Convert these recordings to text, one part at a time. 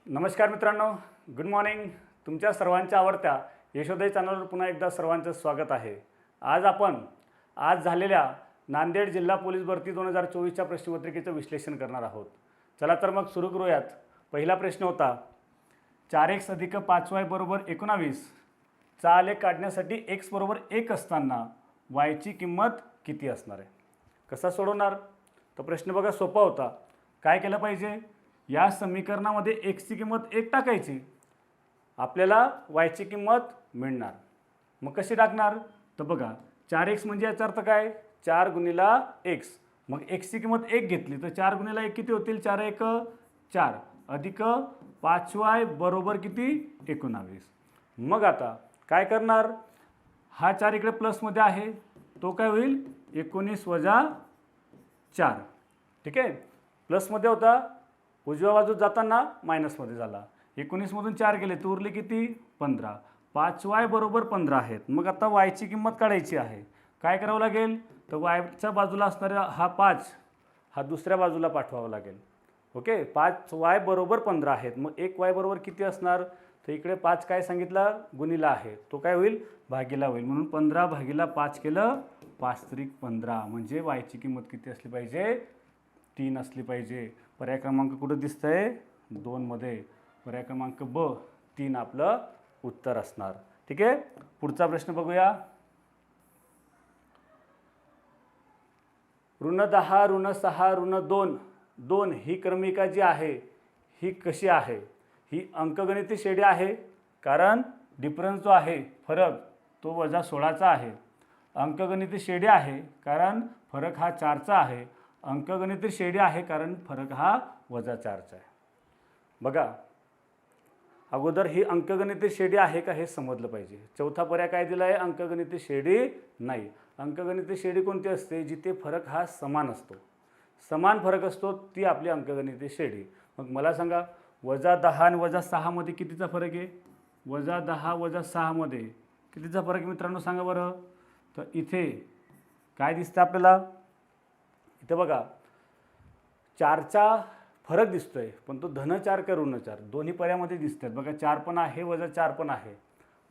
नमस्कार मित्रांनो, good morning. तुमच्या सर्वांच्या आवडत्या यशोदय चॅनलवर पुन्हा एकदा सर्वांचं स्वागत आहे. आज झालेल्या नांदेड जिल्हा पोलीस भरती 2024च्या प्रश्नपत्रिकेचं विश्लेषण करणार आहोत. चला तर मग सुरू करूयात. पहिला प्रश्न होता 4x + 5y = 19 चा आलेख काढण्यासाठी x = 1 असताना y ची किंमत किती असणार आहे. कसा सोडवणार? तर प्रश्न बघा सोपा होता. काय केलं पाहिजे? या समीकरणामध्ये x ची किंमत 1 टाकायची, आपल्याला y ची किंमत मिळणार. मग कशी टाकणार? तर बघा 4x म्हणजे याचा अर्थ काय? 4 × x. मग x ची किंमत 1 घेतली तर 4 × 1 किती होतील? 4 × 1 4 अधिक 5y बरोबर किती? 19. मग आता काय करणार? हा 4 इकडे प्लसमध्ये आहे, तो काय होईल? 19 - 4. ठीक आहे, प्लसमध्ये होता, उजव्या बाजूत जाताना मायनसमध्ये झाला. 19 मधून 4 गेले तर उरले किती? 15. 5y बरोबर 15 आहेत. मग आता y ची किंमत काढायची आहे. काय करावं लागेल? तर yच्या बाजूला असणारा हा 5 हा दुसऱ्या बाजूला पाठवावा लागेल. ओके, 5y बरोबर 15 आहेत. मग 1y बरोबर किती असणार? तर इकडे 5 काय सांगितला? गुणिला आहे, तो काय होईल? भागीला होईल. म्हणून 15/5 केलं, 5×3 = 15. म्हणजे y ची किंमत किती असली पाहिजे? 3 असली पाहिजे. पर्याय क्रमांक कुठं दिसतंय? 2 मध्ये. पर्याय क्रमांक ब 3 आपलं उत्तर असणार. ठीक आहे, पुढचा प्रश्न बघूया. -10 -6 -2 2 ही क्रमिका जी आहे ही कशी आहे? ही अंकगणिती श्रेणी आहे, कारण डिफरन्स जो आहे फरक तो -16चा आहे. अंकगणिती श्रेणी आहे कारण फरक हा 4चा आहे. अंकगणिती श्रेणी आहे कारण फरक हा -4चा आहे. बघा, अगोदर ही अंकगणिती श्रेणी आहे का हे समजलं पाहिजे. चौथा पर्याय काय दिला आहे? अंकगणिती श्रेणी नाही. अंकगणिती श्रेणी कोणती असते? जिथे फरक हा समान असतो, समान फरक असतो, ती आपली अंकगणिती श्रेणी. मग मला सांगा, -10 आणि -6 मध्ये कितीचा फरक आहे? -10 - 6 मध्ये कितीचा फरक आहे मित्रांनो? सांगा बरं. तर इथे काय दिसतं आपल्याला? इथे बघा 4चा फरक दिसतोय, पण तो -4 का -4 दोन्ही पर्यायामध्ये दिसतात. बघा 4 पण आहे, -4 पण आहे.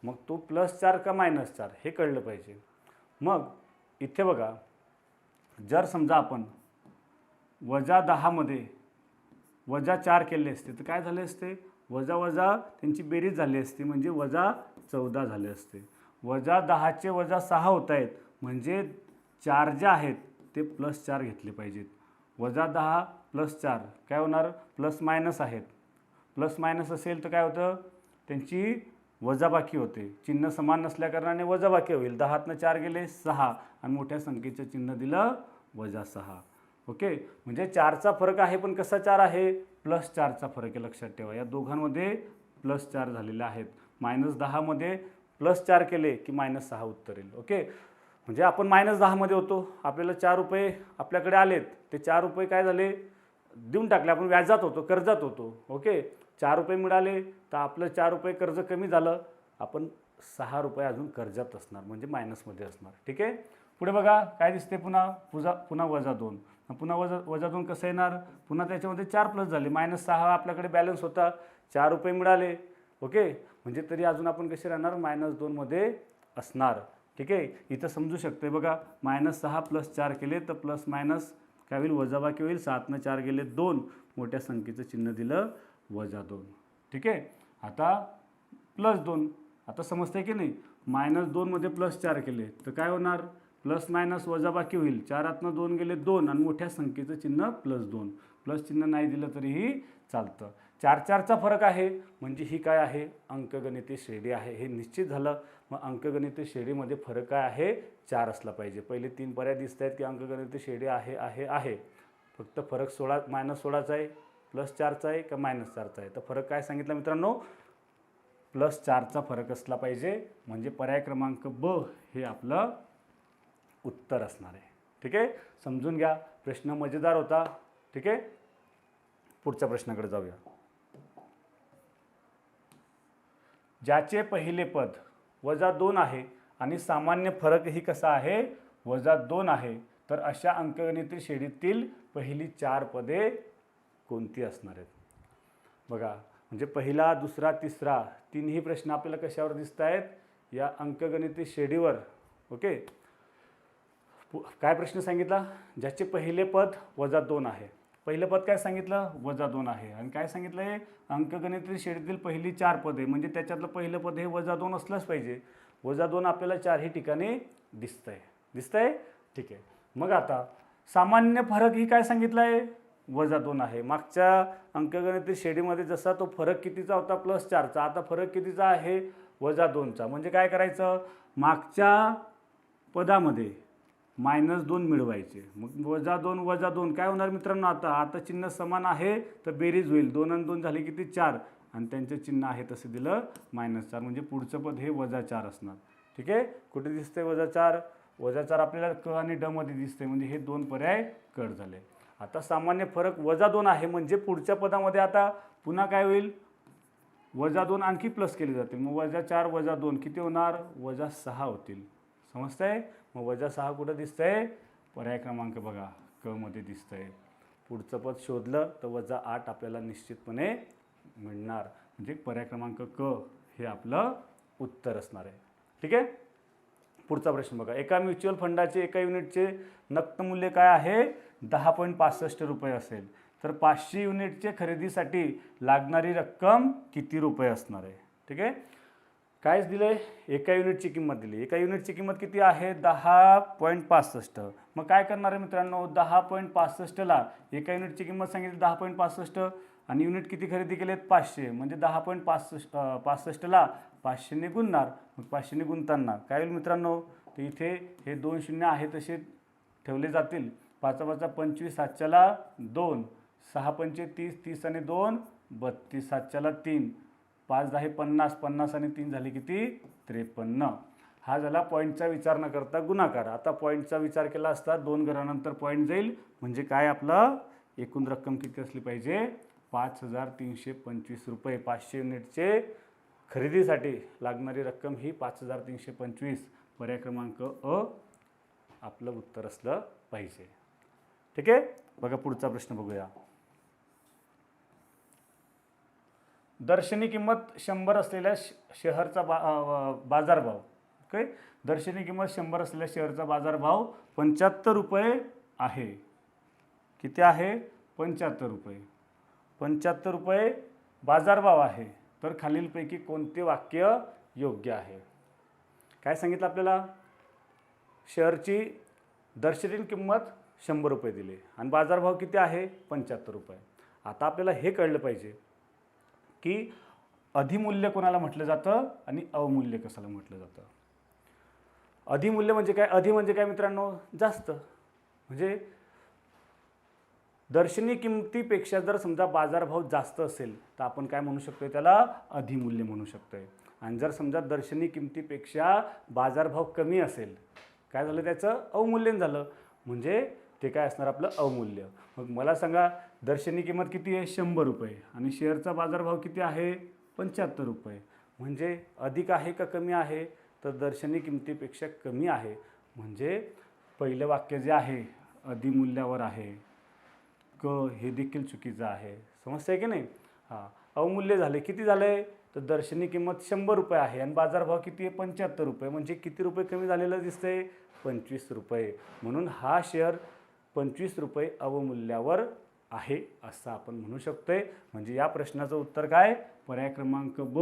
मग तो +4 का -4 हे कळलं पाहिजे. मग इथे बघा, जर समजा आपण -10 मध्ये -4 केले असते तर काय झाले असते? वजा त्यांची बेरीज झाली असती, म्हणजे -14 झाले असते. -10 चे -6 होत आहेत, म्हणजे 4 जे आहेत ते +4 घेतले पाहिजेत. -10 + 4 काय होणार? प्लस आहेत. प्लस असेल तर काय होतं? त्यांची वजाबाकी होते. चिन्ह समान नसल्या कारणाने वजाबाकी होईल. 10तनं 4 गेले 6 आणि मोठ्या संख्येचं चिन्ह दिलं -6. ओके, म्हणजे 4चा फरक आहे, पण कसा 4 आहे? +4चा फरक आहे. लक्षात ठेवा, या दोघांमध्ये +4 झालेले आहेत. -10 मध्ये +4 केले की -6 उत्तर येईल. ओके, म्हणजे आपण -10 मध्ये होतो, आपल्याला 4 रुपये आपल्याकडे आलेत, ते 4 रुपये काय झाले? देऊन टाकले. आपण व्याजात होतो, कर्जात होतो. ओके, 4 रुपये मिळाले तर आपलं 4 रुपये कर्ज कमी झालं, आपण 6 रुपये अजून कर्जात असणार, म्हणजे मायनसमध्ये असणार. ठीक आहे, पुढे बघा काय दिसते? पुन्हा -2. पुन्हा -2 कसं येणार? पुन्हा त्याच्यामध्ये 4 प्लस झाले, -6 आपल्याकडे बॅलन्स होता, 4 रुपये मिळाले. ओके, म्हणजे तरी अजून आपण कसे राहणार? -2 मध्ये असणार. ठीक आहे, इथं समजू शकते. बघा, -6 + 4 केले तर प्लस मायनस काय होईल? वजाबाकी होईल. 7नं 4 गेले 2, मोठ्या संख्येचं चिन्ह दिलं -2. ठीक आहे, आता +2. आता समजते की नाही? -2 मध्ये +4 केले तर काय होणार? प्लस मायनस वजाबाकी होईल. 4तनं 2 गेले 2 आणि मोठ्या संख्येचं चिन्ह +2. प्लस चिन्ह नाही दिलं तरीही चालतं. 4चा फरक आहे, म्हणजे ही काय आहे? अंकगणिती श्रेणी आहे. हे निश्चित झालं. मग अंकगणिती श्रेणीमध्ये फरक काय आहे? 4 असला पाहिजे. पहिले 3 पर्याय दिसत आहेत की अंकगणिती श्रेणी आहे. फक्त फरक -16चा आहे, +4चा आहे का -4चा आहे? तर फरक काय सांगितला मित्रांनो? +4चा फरक असला पाहिजे. म्हणजे पर्याय क्रमांक ब हे आपलं उत्तर असणार आहे. ठीक आहे, समजून घ्या. प्रश्न मजेदार होता. ठीक आहे, पुढच्या प्रश्नाकडे जाऊया. ज्याचे पहिले पद -2 आहे आणि सामान्य फरकही कसा आहे? -2 आहे, तर अशा अंकगणिती श्रेणीतील पहिली 4 पदे कोणती असणार आहेत? बघा, म्हणजे पहिला, दुसरा, तिसरा तीनही प्रश्न आपल्याला कशावर दिसत आहेत? या अंकगणिती शेडीवर. ओके, काय प्रश्न सांगितला? ज्याचे पहिले पद -2 आहे. पहिलं पद काय सांगितलं? -2 आहे. आणि काय सांगितलं आहे? अंकगणिती शेडीतील पहिली 4 पदे म्हणजे त्याच्यातलं पहिलं पद हे -2 असलंच पाहिजे. -2 आपल्याला 4ही ठिकाणी दिसतंय. ठीक आहे. मग आता सामान्य फरक ही काय सांगितलं आहे? -2 आहे. मागच्या अंकगणिती शेडीमध्ये जसा तो फरक कितीचा होता? +4चा. आता फरक कितीचा आहे? -2चा. म्हणजे काय करायचं? मागच्या पदामध्ये -2 मिळवायचे. मग -2 काय होणार मित्रांनो? आता चिन्ह समान आहे तर बेरीज होईल. 2 आणि 2 झाले किती? 4. आणि त्यांचं चिन्ह आहे तसं दिलं -4. म्हणजे पुढचं पद हे -4 असणार. ठीक आहे. कुठे दिसतंय -4? -4 आपल्याला क आणि ड मध्ये दिसते. म्हणजे हे 2 पर्याय कट झाले. आता सामान्य फरक -2 आहे म्हणजे पुढच्या पदामध्ये आता पुन्हा काय होईल? -2 आणखी प्लस केले जातील. मग -4 -2 किती होणार? -6 होतील. समजतंय? मग -6 कुठं दिसतंय? पर्याय क्रमांक बघा क मध्ये दिसतंय. पुढचं पद शोधलं तर -8 आपल्याला निश्चितपणे मिळणार. म्हणजे पर्याय क्रमांक क हे आपलं उत्तर असणार आहे. ठीक आहे. पुढचा प्रश्न बघा. एका म्युच्युअल फंडाचे एका युनिटचे नक्त मूल्य काय आहे? 10.65 रुपये असेल तर 500 युनिटचे खरेदीसाठी लागणारी रक्कम किती रुपये असणार आहे? ठीक आहे. कायच दिलं आहे? एका युनिटची किंमत दिली. एका युनिटची किंमत किती आहे? 10.65. मग काय करणार आहे मित्रांनो? 10.65ला एका युनिटची किंमत सांगितली 10.65 आणि युनिट किती खरेदी केलेत? 500. म्हणजे 10.65ला 500ने गुणणार. मग 500ने गुणताना काय होईल मित्रांनो? तर इथे हे 2 शून्य आहे तसे ठेवले जातील. 5 5 25, 7च्याला 2, 6 पंचे 30, 30 आणि 2 32, 7च्याला 3, 5 10 50, 50 आणि 3 झाले किती? 53. हा झाला पॉईंटचा विचार न करता गुणाकार. आता पॉईंटचा विचार केला असता 2 घरानंतर पॉईंट जाईल. म्हणजे काय आपलं एकूण रक्कम किती असली पाहिजे? 5325 रुपये. 500 युनिटचे खरेदीसाठी लागणारी रक्कम ही 5325. पर्याय क्रमांक अ आपलं उत्तर असलं पाहिजे. ठीक आहे. बघा पुढचा प्रश्न बघूया. दर्शनी किंमत 100 असलेल्या शेअरचा बाजारभाव. ओके, दर्शनी किंमत 100 असलेल्या शेअरचा बाजारभाव 75 रुपये आहे. किती आहे? 75 रुपये. 75 रुपये बाजारभाव आहे. तर खालीलपैकी कोणते वाक्य योग्य आहे? काय सांगितलं आपल्याला? शेअरची दर्शनी किंमत 100 रुपये दिली आणि बाजारभाव किती आहे? 75 रुपये. आता आपल्याला हे कळलं पाहिजे की अधिमूल्य कोणाला म्हटलं जातं आणि अवमूल्य कशाला म्हटलं जातं. अधिमूल्य म्हणजे काय? अधि म्हणजे काय मित्रांनो? जास्त. म्हणजे दर्शनी किमतीपेक्षा जर समजा बाजारभाव जास्त असेल तर आपण काय म्हणू शकतो? त्याला अधिमूल्य म्हणू शकतोय. आणि जर समजा दर्शनी किमतीपेक्षा बाजारभाव कमी असेल, काय झालं? त्याचं अवमूल्यन झालं. म्हणजे ते काय असणार? आपलं अवमूल्य. मग मला सांगा, दर्शनी किंमत किती आहे? 100 रुपये आणि शेअरचा बाजारभाव किती आहे? 75 रुपये. म्हणजे अधिक आहे का कमी आहे? तर दर्शनी किमतीपेक्षा कमी आहे. म्हणजे पहिलं वाक्य जे आहे अधिमूल्यावर आहे. क हे देखील चुकीचं आहे. समजतंय की नाही? हां. अवमूल्य झाले. किती झाले? तर दर्शनी किंमत 100 रुपये आहे आणि बाजारभाव किती आहे? 75 रुपये. म्हणजे किती रुपये कमी झालेलं दिसतंय? 25 रुपये. म्हणून हा शेअर 25 रुपये अवमूल्यावर आहे असं आपण म्हणू शकतोय. म्हणजे या प्रश्नाचं उत्तर काय? पर्याय क्रमांक ब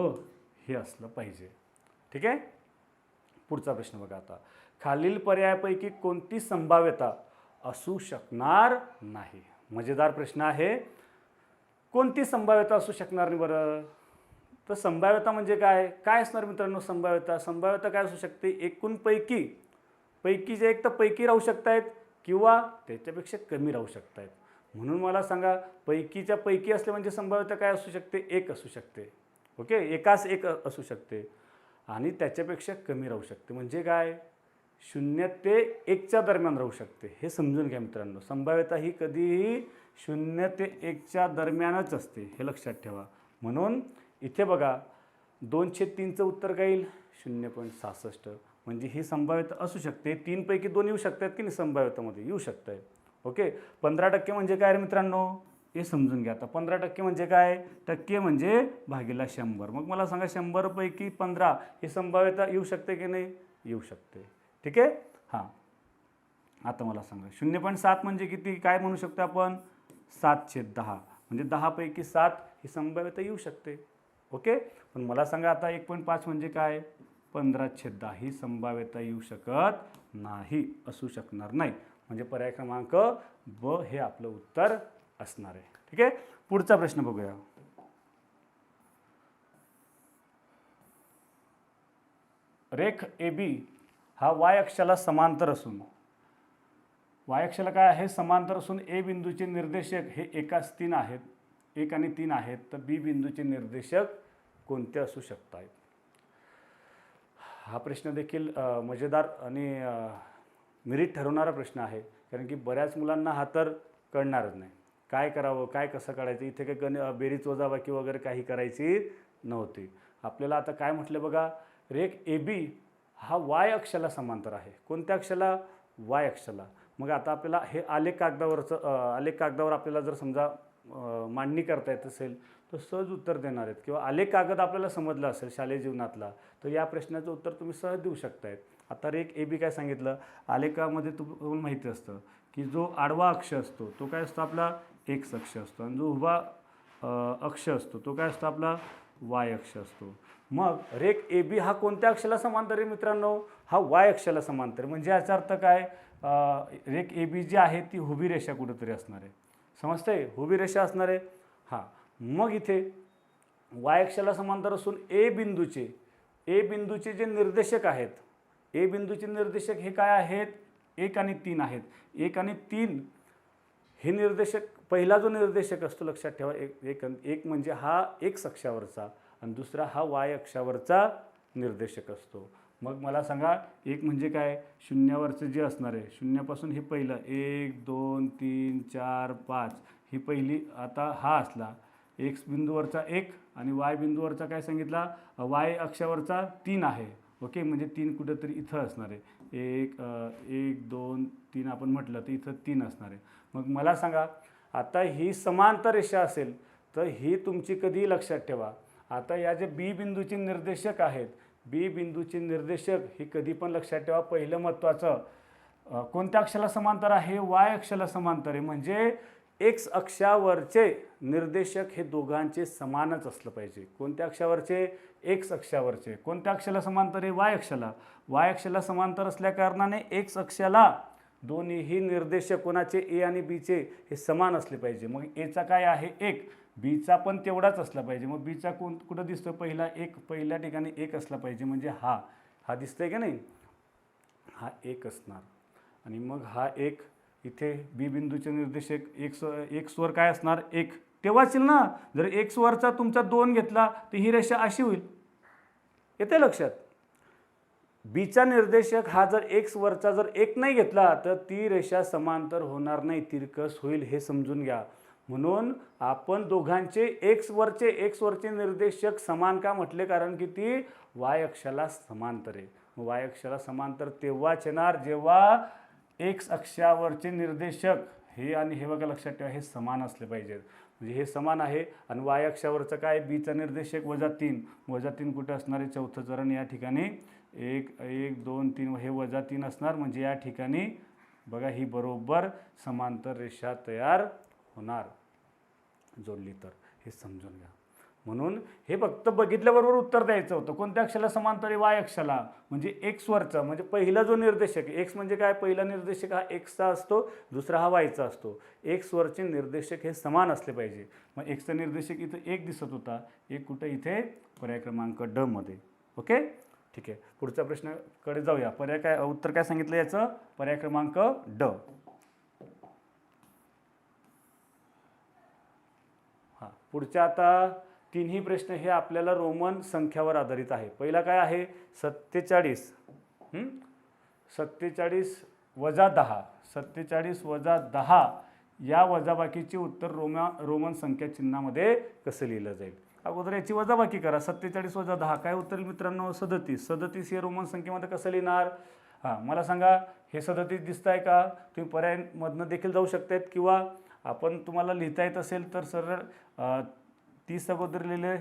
हे असलं पाहिजे. ठीक आहे. पुढचा प्रश्न बघा आता. खालील पर्यायापैकी कोणती संभाव्यता असू शकणार नाही? मजेदार प्रश्न आहे. कोणती संभाव्यता असू शकणार नाही बरं? तर संभाव्यता म्हणजे काय? काय असणार मित्रांनो संभाव्यता? संभाव्यता काय असू शकते? एकूण पैकीचे एक तर पैकी राहू शकतायत किंवा त्याच्यापेक्षा कमी राहू शकतायत. म्हणून मला सांगा, पैकीच्या पैकी असले म्हणजे संभाव्यता काय असू शकते? 1 असू शकते. ओके, एकास 1 असू शकते आणि त्याच्यापेक्षा कमी राहू शकते. म्हणजे काय? 0 ते 1च्या दरम्यान राहू शकते. हे समजून घ्या मित्रांनो. संभाव्यता ही कधीही 0 ते 1च्या दरम्यानच असते. हे लक्षात ठेवा. म्हणून इथे बघा 2/3चं उत्तर काय येईल? 0.66. म्हणजे ही संभाव्यता असू शकते. 3 पैकी 2 येऊ शकतात की नाही? संभाव्यतामध्ये येऊ शकत आहे. ओके. 15% म्हणजे काय रे मित्रांनो? हे समजून घ्या. आता 15% म्हणजे काय, टक्के म्हणजे भागिला 100. मग मला सांगा 100 पैकी 15 ही संभाव्यता येऊ शकते की नाही, येऊ शकते. ठीक आहे. हां, आता मला सांगा 0.7 म्हणजे किती, काय म्हणू शकतो आपण, 7/10 म्हणजे 10 पैकी 7 ही संभाव्यता येऊ शकते. ओके. पण मला सांगा आता 1.5 म्हणजे काय, 15/10 ही संभाव्यता येऊ शकत नाही, असू शकणार नाही. म्हणजे पर्याय क्रमांक ब हे आपलं उत्तर असणार आहे. ठीक आहे. पुढचा प्रश्न बघूया. रेख AB हा वाय अक्षाला समांतर असून, वाय अक्षाला काय आहे, समांतर असून ए बिंदूचे निर्देशक हे 1 आणि 3 आहेत, तर बी बिंदूचे निर्देशक कोणते असू शकतात. हा प्रश्न देखील मजेदार आणि मेरिट ठरवणारा प्रश्न आहे. कारण की बऱ्याच मुलांना हा तर कळणारच नाही, काय करावं, काय कसं काढायचं. इथे काही बेरीज वजाबाकी वगैरे काही करायची नव्हती. आपल्याला आता काय म्हटलं बघा, रेख AB हा वाय अक्षाला समांतर आहे. कोणत्या अक्षाला, वाय अक्षाला. मग आता आपल्याला हे आलेख कागदावर आपल्याला जर समजा मांडणी करता येत असेल तर सहज उत्तर देणार आहेत, किंवा आलेख कागद आपल्याला समजला असेल शालेय जीवनातला, तर या प्रश्नाचं उत्तर तुम्ही सहज देऊ शकतायत. आता रेख AB काय सांगितलं, आलेखामध्ये तुम्हाला माहिती असतं की जो आडवा अक्ष असतो तो काय असतो आपला एक्स अक्ष असतो, आणि जो उभा अक्ष असतो तो काय असतो आपला वाय अक्ष असतो. मग रेख AB हा कोणत्या अक्षाला समांतर आहे मित्रांनो, हा वाय अक्षाला समांतर. म्हणजे याचा अर्थ काय, रेख AB जी आहे ती उभी रेषा कुठेतरी असणार आहे. समजतंय, उभी रेषा असणार आहे. हां, मग इथे वाय अक्षाला समांतर असून ए बिंदूचे जे निर्देशक आहेत, ए बिंदूचे निर्देशक हे काय आहेत, 1 आणि 3 आहेत. 1 आणि 3 हे निर्देशक, पहिला जो निर्देशक असतो लक्षात ठेवा, एक म्हणजे हा एक्स अक्षावरचा आणि दुसरा हा वाय अक्षावरचा निर्देशक असतो. मग मला सांगा, एक म्हणजे काय, शून्यावरचं जे असणार आहे, शून्यापासून हे पहिलं 1 2 3 4 5 ही पहिली, आता हा असला एक्स बिंदूवरचा 1 आणि वाय बिंदूवरचा काय सांगितला, वाय अक्षावरचा 3 आहे. ओके, म्हणजे 3 कुठंतरी इथं असणार आहे. 1 2 3 आपण म्हटलं तर इथं 3 असणार आहे. मग मला सांगा, आता ही समांतर रेषा असेल तर ही तुमची कधी लक्षात ठेवा, आता या जे बी बिंदूचे निर्देशक आहेत, बी बिंदूचे निर्देशक हे कधी पण लक्षात ठेवा, पहिलं महत्त्वाचं कोणत्या अक्षाला समांतर आहे, वाय अक्षाला समांतर आहे. म्हणजे एक्स अक्षावरचे निर्देशक हे दोघांचे समानच असलं पाहिजे. कोणत्या अक्षावरचे, एक्स अक्षावरचे. कोणत्या अक्षाला समांतर आहे, वाय अक्षाला. वाय अक्षाला समांतर असल्या कारणाने एक्स अक्षाला दोन्हीही निर्देशक कोणाचे, ए आणि बीचे हे समान असले पाहिजे. मग एचा काय आहे 1, बीचा पण तेवढाच असला पाहिजे. मग बीचा कुठं दिसतो, पहिला 1, पहिल्या ठिकाणी 1 असला पाहिजे. म्हणजे हा दिसतंय का नाही, हा 1 असणार. आणि मग हा 1 इथे बी बिंदूचे निर्देशक एक्सवर काय असणार, 1 तेव्हाच येईल ना. जर एक्सवरचा तुमचा 2 घेतला तर ही रेषा अशी होईल. येते लक्षात. बीचा निर्देशक हा जर एक्सवरचा जर 1 नाही घेतला तर ती रेषा समांतर होणार नाही, तिरकस होईल, हे समजून घ्या. म्हणून आपण दोघांचे एक्सवरचे निर्देशक समान का म्हटले, कारण की ती वाय अक्षाला समांतर आहे. वाय अक्षाला समांतर तेव्हाच येणार जेव्हा एक्स अक्षावरचे निर्देशक हे आणि हे बघा लक्षात ठेवा, हे समान असले पाहिजेत. म्हणजे हे समान आहे. आणि वाय अक्षावरचं काय, बीचा निर्देशक -3 कुठे असणार आहे, चौथं चरण या ठिकाणी 1 2 3 हे -3 असणार. म्हणजे या ठिकाणी बघा ही बरोबर समांतर रेषा तयार होणार जोडली तर, हे समजून घ्या. म्हणून हे फक्त बघितल्याबरोबर उत्तर द्यायचं होतं. कोणत्या अक्षाला समांतर आहे, वाय अक्षाला. म्हणजे एक्सवरचा, म्हणजे पहिला जो निर्देशक, एक्स म्हणजे काय, पहिला निर्देशक हा एक्सचा असतो, दुसरा हा वायचा असतो. एक्सवरचे निर्देशक हे समान असले पाहिजे. मग एक्सचा निर्देशक इथं 1 दिसत होता, 1 कुठं, इथे पर्याय क्रमांक ड मध्ये. ओके, ठीक आहे. पुढच्या प्रश्नाकडे जाऊया. उत्तर काय सांगितलं याचं, पर्याय क्रमांक ड. हां, पुढच्या आता तिन्ही प्रश्न हे आपल्याला रोमन संख्यावर आधारित आहे. पहिला काय आहे, 47 वजा 10, 47 वजा 10 या वजाबाकीचे उत्तर रोमन संख्या चिन्हामध्ये कसं लिहिलं जाईल. अगोदर याची वजाबाकी करा. 47 वजा 10 काय उत्तर मित्रांनो, 37. 37 हे रोमन संख्येमध्ये कसं लिहिणार. हां, मला सांगा, हे 37 दिसत आहे का, तुम्ही पर्यायमधनं देखील जाऊ शकतात, किंवा आपण तुम्हाला लिहिता येत असेल तर सरळ 30 अगोदर लिहिले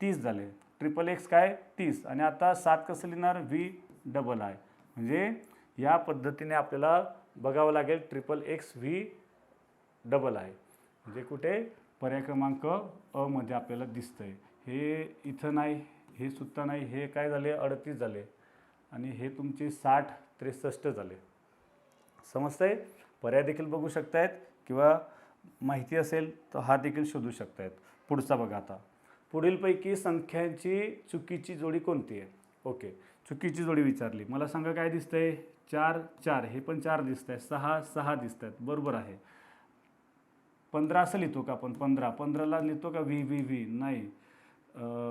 30 झाले, ट्रिपल एक्स काय 30, आणि आता 7 कसं लिहिणार व्ही डबल आय. म्हणजे या पद्धतीने आपल्याला बघावं लागेल triple x V double I. म्हणजे कुठे पर्याय क्रमांक अ मध्ये आपल्याला दिसतंय. हे इथं नाही, हे सुद्धा नाही, हे काय झाले 38 झाले, आणि हे तुमचे 60 63 झाले. समजतंय? पर्याय देखील बघू शकतायत किंवा माहिती असेल तर हा देखील शोधू शकतायत. पुढचा बघा आता. पुढीलपैकी संख्यांची चुकीची जोडी कोणती आहे? ओके, चुकीची जोडी विचारली. मला सांगा काय दिसतंय? 4 4, हे पण 4 दिसत आहे, 6 6 दिसत आहेत, बरोबर आहे. 15 असं लिहितो का आपण? 15ला लिहितो का व्ही व्ही व्ही? नाही.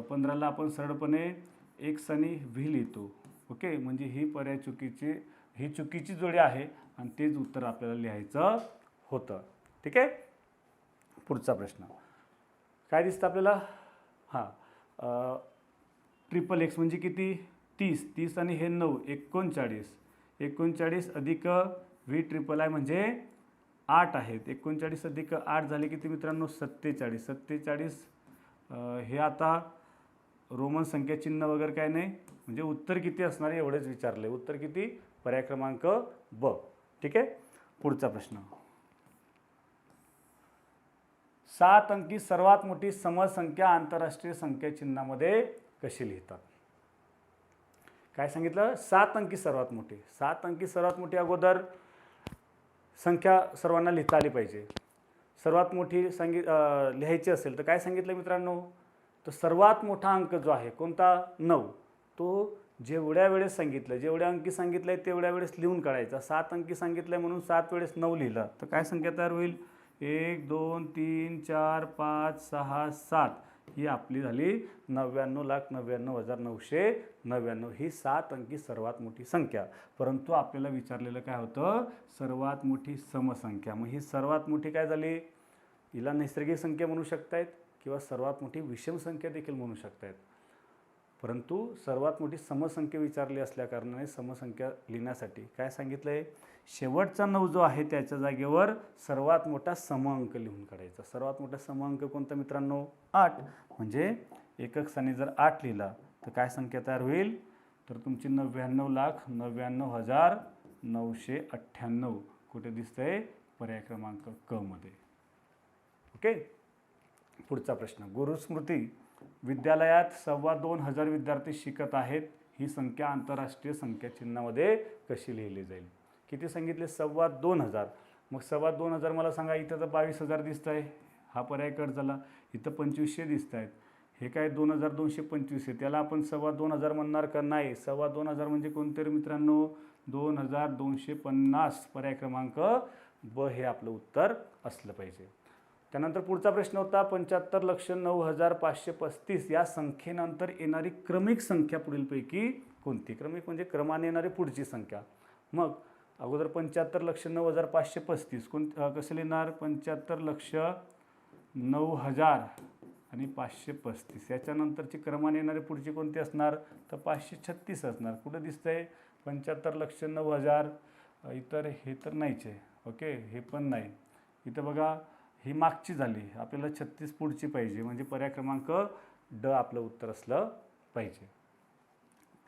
15ला आपण सरळपणे एक्स आणि व्ही लिहितो. ओके, म्हणजे ही पर्याय ही चुकीची जोडी आहे आणि तेच उत्तर आपल्याला लिहायचं होतं. ठीक आहे. पुढचा प्रश्न काय दिसतं आपल्याला? हां, ट्रिपल एक्स म्हणजे किती? 30 30 आणि हे 9 39 39 अधिक व्ही ट्रिपल आय म्हणजे 8 आहेत. 39 अधिक 8 झाले किती मित्रांनो? 47 47. हे आता रोमन संख्या चिन्ह वगैरे काय नाही, म्हणजे उत्तर किती असणार आहे एवढंच विचारलं आहे. उत्तर किती? पर्याय क्रमांक ब. ठीक आहे. पुढचा प्रश्न. 7 अंकी सर्वात मोठी समसंख्या आंतरराष्ट्रीय संख्या चिन्हामध्ये कशी लिहितात? काय सांगितलं? 7 अंकी सर्वात मोठी. 7 अंकी सर्वात मोठी अगोदर संख्या सर्वांना लिहिता आली पाहिजे. सर्वात मोठी लिहायची असेल तर काय सांगितलं मित्रांनो? तर सर्वात मोठा अंक जो आहे कोणता? 9. तो जेवढ्या वेळेस सांगितलं, जेवढ्या अंकी सांगितलं आहे तेवढ्या वेळेस लिहून काढायचा. 7 अंकी सांगितलं आहे म्हणून 7 वेळेस 9 लिहिलं तर काय संख्या तयार होईल? 1 2 3 4 5 6 7. ही आपली झाली 99,99,999. ही 7 अंकी सर्वात मोठी संख्या. परंतु आपल्याला विचारलेलं काय होतं? सर्वात मोठी समसंख्या. मग ही सर्वात मोठी काय झाली? हिला नैसर्गिक संख्या म्हणू शकतायत किंवा सर्वात मोठी विषम संख्या देखील म्हणू शकतायत. परंतु सर्वात मोठी समसंख्या विचारली असल्याकारणाने समसंख्या लिहिण्यासाठी काय सांगितलं आहे? शेवटचा 9 जो आहे त्याच्या जागेवर सर्वात मोठा समअंक लिहून काढायचा. सर्वात मोठा समअंक कोणता मित्रांनो? 8. म्हणजे एकक स्थानी जर 8 लिहिला तर काय संख्या तयार होईल? तर तुमची 99,99,998. कुठे दिसतंय? पर्याय क्रमांक क मध्ये. ओके. पुढचा प्रश्न. गुरुस्मृती विद्यालयात 2,25,000 विद्यार्थी शिकत आहेत. ही संख्या आंतरराष्ट्रीय संख्या चिन्हामध्ये कशी लिहिली जाईल? किती सांगितले? 2,25,000. मग 2,25,000 मला सांगा. इथं तर 22,000 दिसत आहे, हा पर्याय कट झाला. इथं 2,500 दिसत आहेत, हे काय 2,225 आहे. त्याला आपण 2,25,000 म्हणणार का? नाही. 2,25,000 म्हणजे कोणतरी मित्रांनो 2,250. पर्याय क्रमांक ब हे आपलं उत्तर असलं पाहिजे. त्यानंतर पुढचा प्रश्न होता 75,09,535 या संख्येनंतर येणारी क्रमिक संख्या पुढीलपैकी कोणती? क्रमिक म्हणजे क्रमाने येणारी पुढची संख्या. मग अगोदर 75,09,535 कसं लिहिणार? 75,09,000 आणि 535. याच्यानंतरची क्रमाने येणारी पुढची कोणती असणार? तर 536 असणार. कुठं दिसतंय? 75,09,000. इतर हे तर नाहीच आहे. ओके, हे पण नाही. इथं बघा, ही मागची झाली, आपल्याला 36 पुढची पाहिजे. म्हणजे पर्याय क्रमांक ड आपलं उत्तर असलं पाहिजे.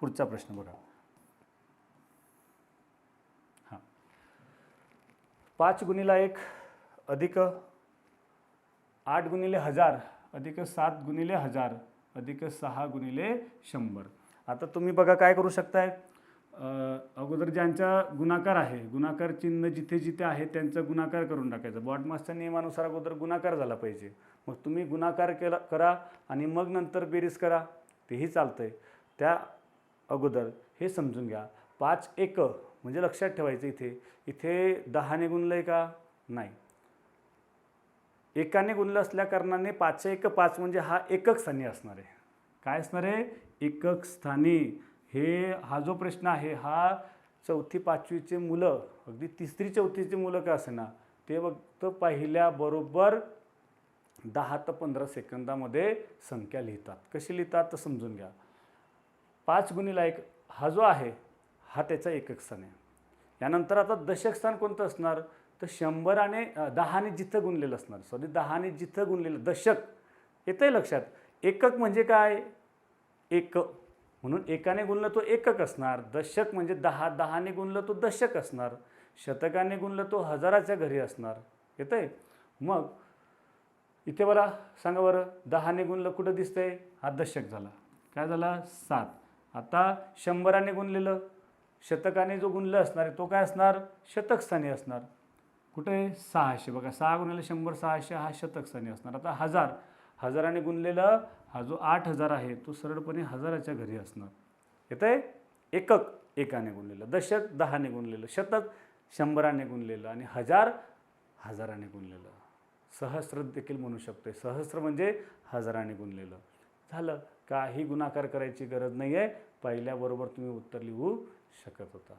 पुढचा प्रश्न बघा. हां, 5 गुणिले 1 अधिक 8 गुणिले 1000 अधिक 7 गुणिले 1000 अधिक 6 गुणिले 100. आता तुम्ही बघा काय करू शकताय? अगोदर ज्यांचा गुणाकार आहे, गुणाकार चिन्ह जिथे जिथे आहे त्यांचा गुणाकार करून टाकायचा. बॉडमासच्या नियमानुसार अगोदर गुणाकार झाला पाहिजे. मग तुम्ही गुणाकार करा आणि मग नंतर बेरीज करा, तेही चालतंय. त्या अगोदर हे समजून घ्या. 5 एक म्हणजे लक्षात ठेवायचं, इथे 10ने गुणलं आहे का? नाही. एकाने गुणलं असल्या कारणाने 5 एक 5 म्हणजे हा एकक स्थानी असणार आहे. काय असणार आहे? एकक स्थानी. हा जो प्रश्न आहे हा 4थी 5वीचे मुलं, अगदी 3री 4थीचे मुलं का असेना, ते फक्त पहिल्या बरोबर 10 ते 15 सेकंदामध्ये संख्या लिहितात. कशी लिहितात तर समजून घ्या. 5 गुणिले 1 हा जो आहे हा त्याचा एकक स्थान आहे. यानंतर आता दशक स्थान कोणतं असणार? तर 100 10ने जिथं गुणलेलं असणार, सॉरी 10ने जिथं गुणलेलं दशक येतंय लक्षात. एकक म्हणजे काय, एक म्हणून एकाने गुणलं तो एकक असणार. दशक म्हणजे 10ने गुणलं तो दशक असणार. शतकाने गुणलं तो हजाराच्या घरी असणार. येतंय. मग इथे बघा, सांगा बरं, 10ने गुणलं कुठं दिसतंय, हा दशक झाला. काय झाला, 7. आता 100ने गुणलेलं शतकाने जो गुणलं असणार आहे तो काय असणार, शतक स्थानी असणार. कुठे, 600. बघा, 6 गुणिले 100 600, हा शतक स्थानी असणार. आता 1000, हजाराने गुणलेलं हा जो 8000 आहे तो सरळपणे हजाराच्या घरी असणार. येतंय. एकक एकाने गुणलेलं, दशक 10ने गुणलेलं, शतक 100ने गुणलेलं आणि हजार हजाराने गुणलेलं. सहस्र देखील म्हणू शकतो. सहस्र म्हणजे हजाराने गुणलेलं. झालं. काही गुणाकार करायची गरज नाही आहे. पहिल्याबरोबर तुम्ही उत्तर लिहू शकत होता.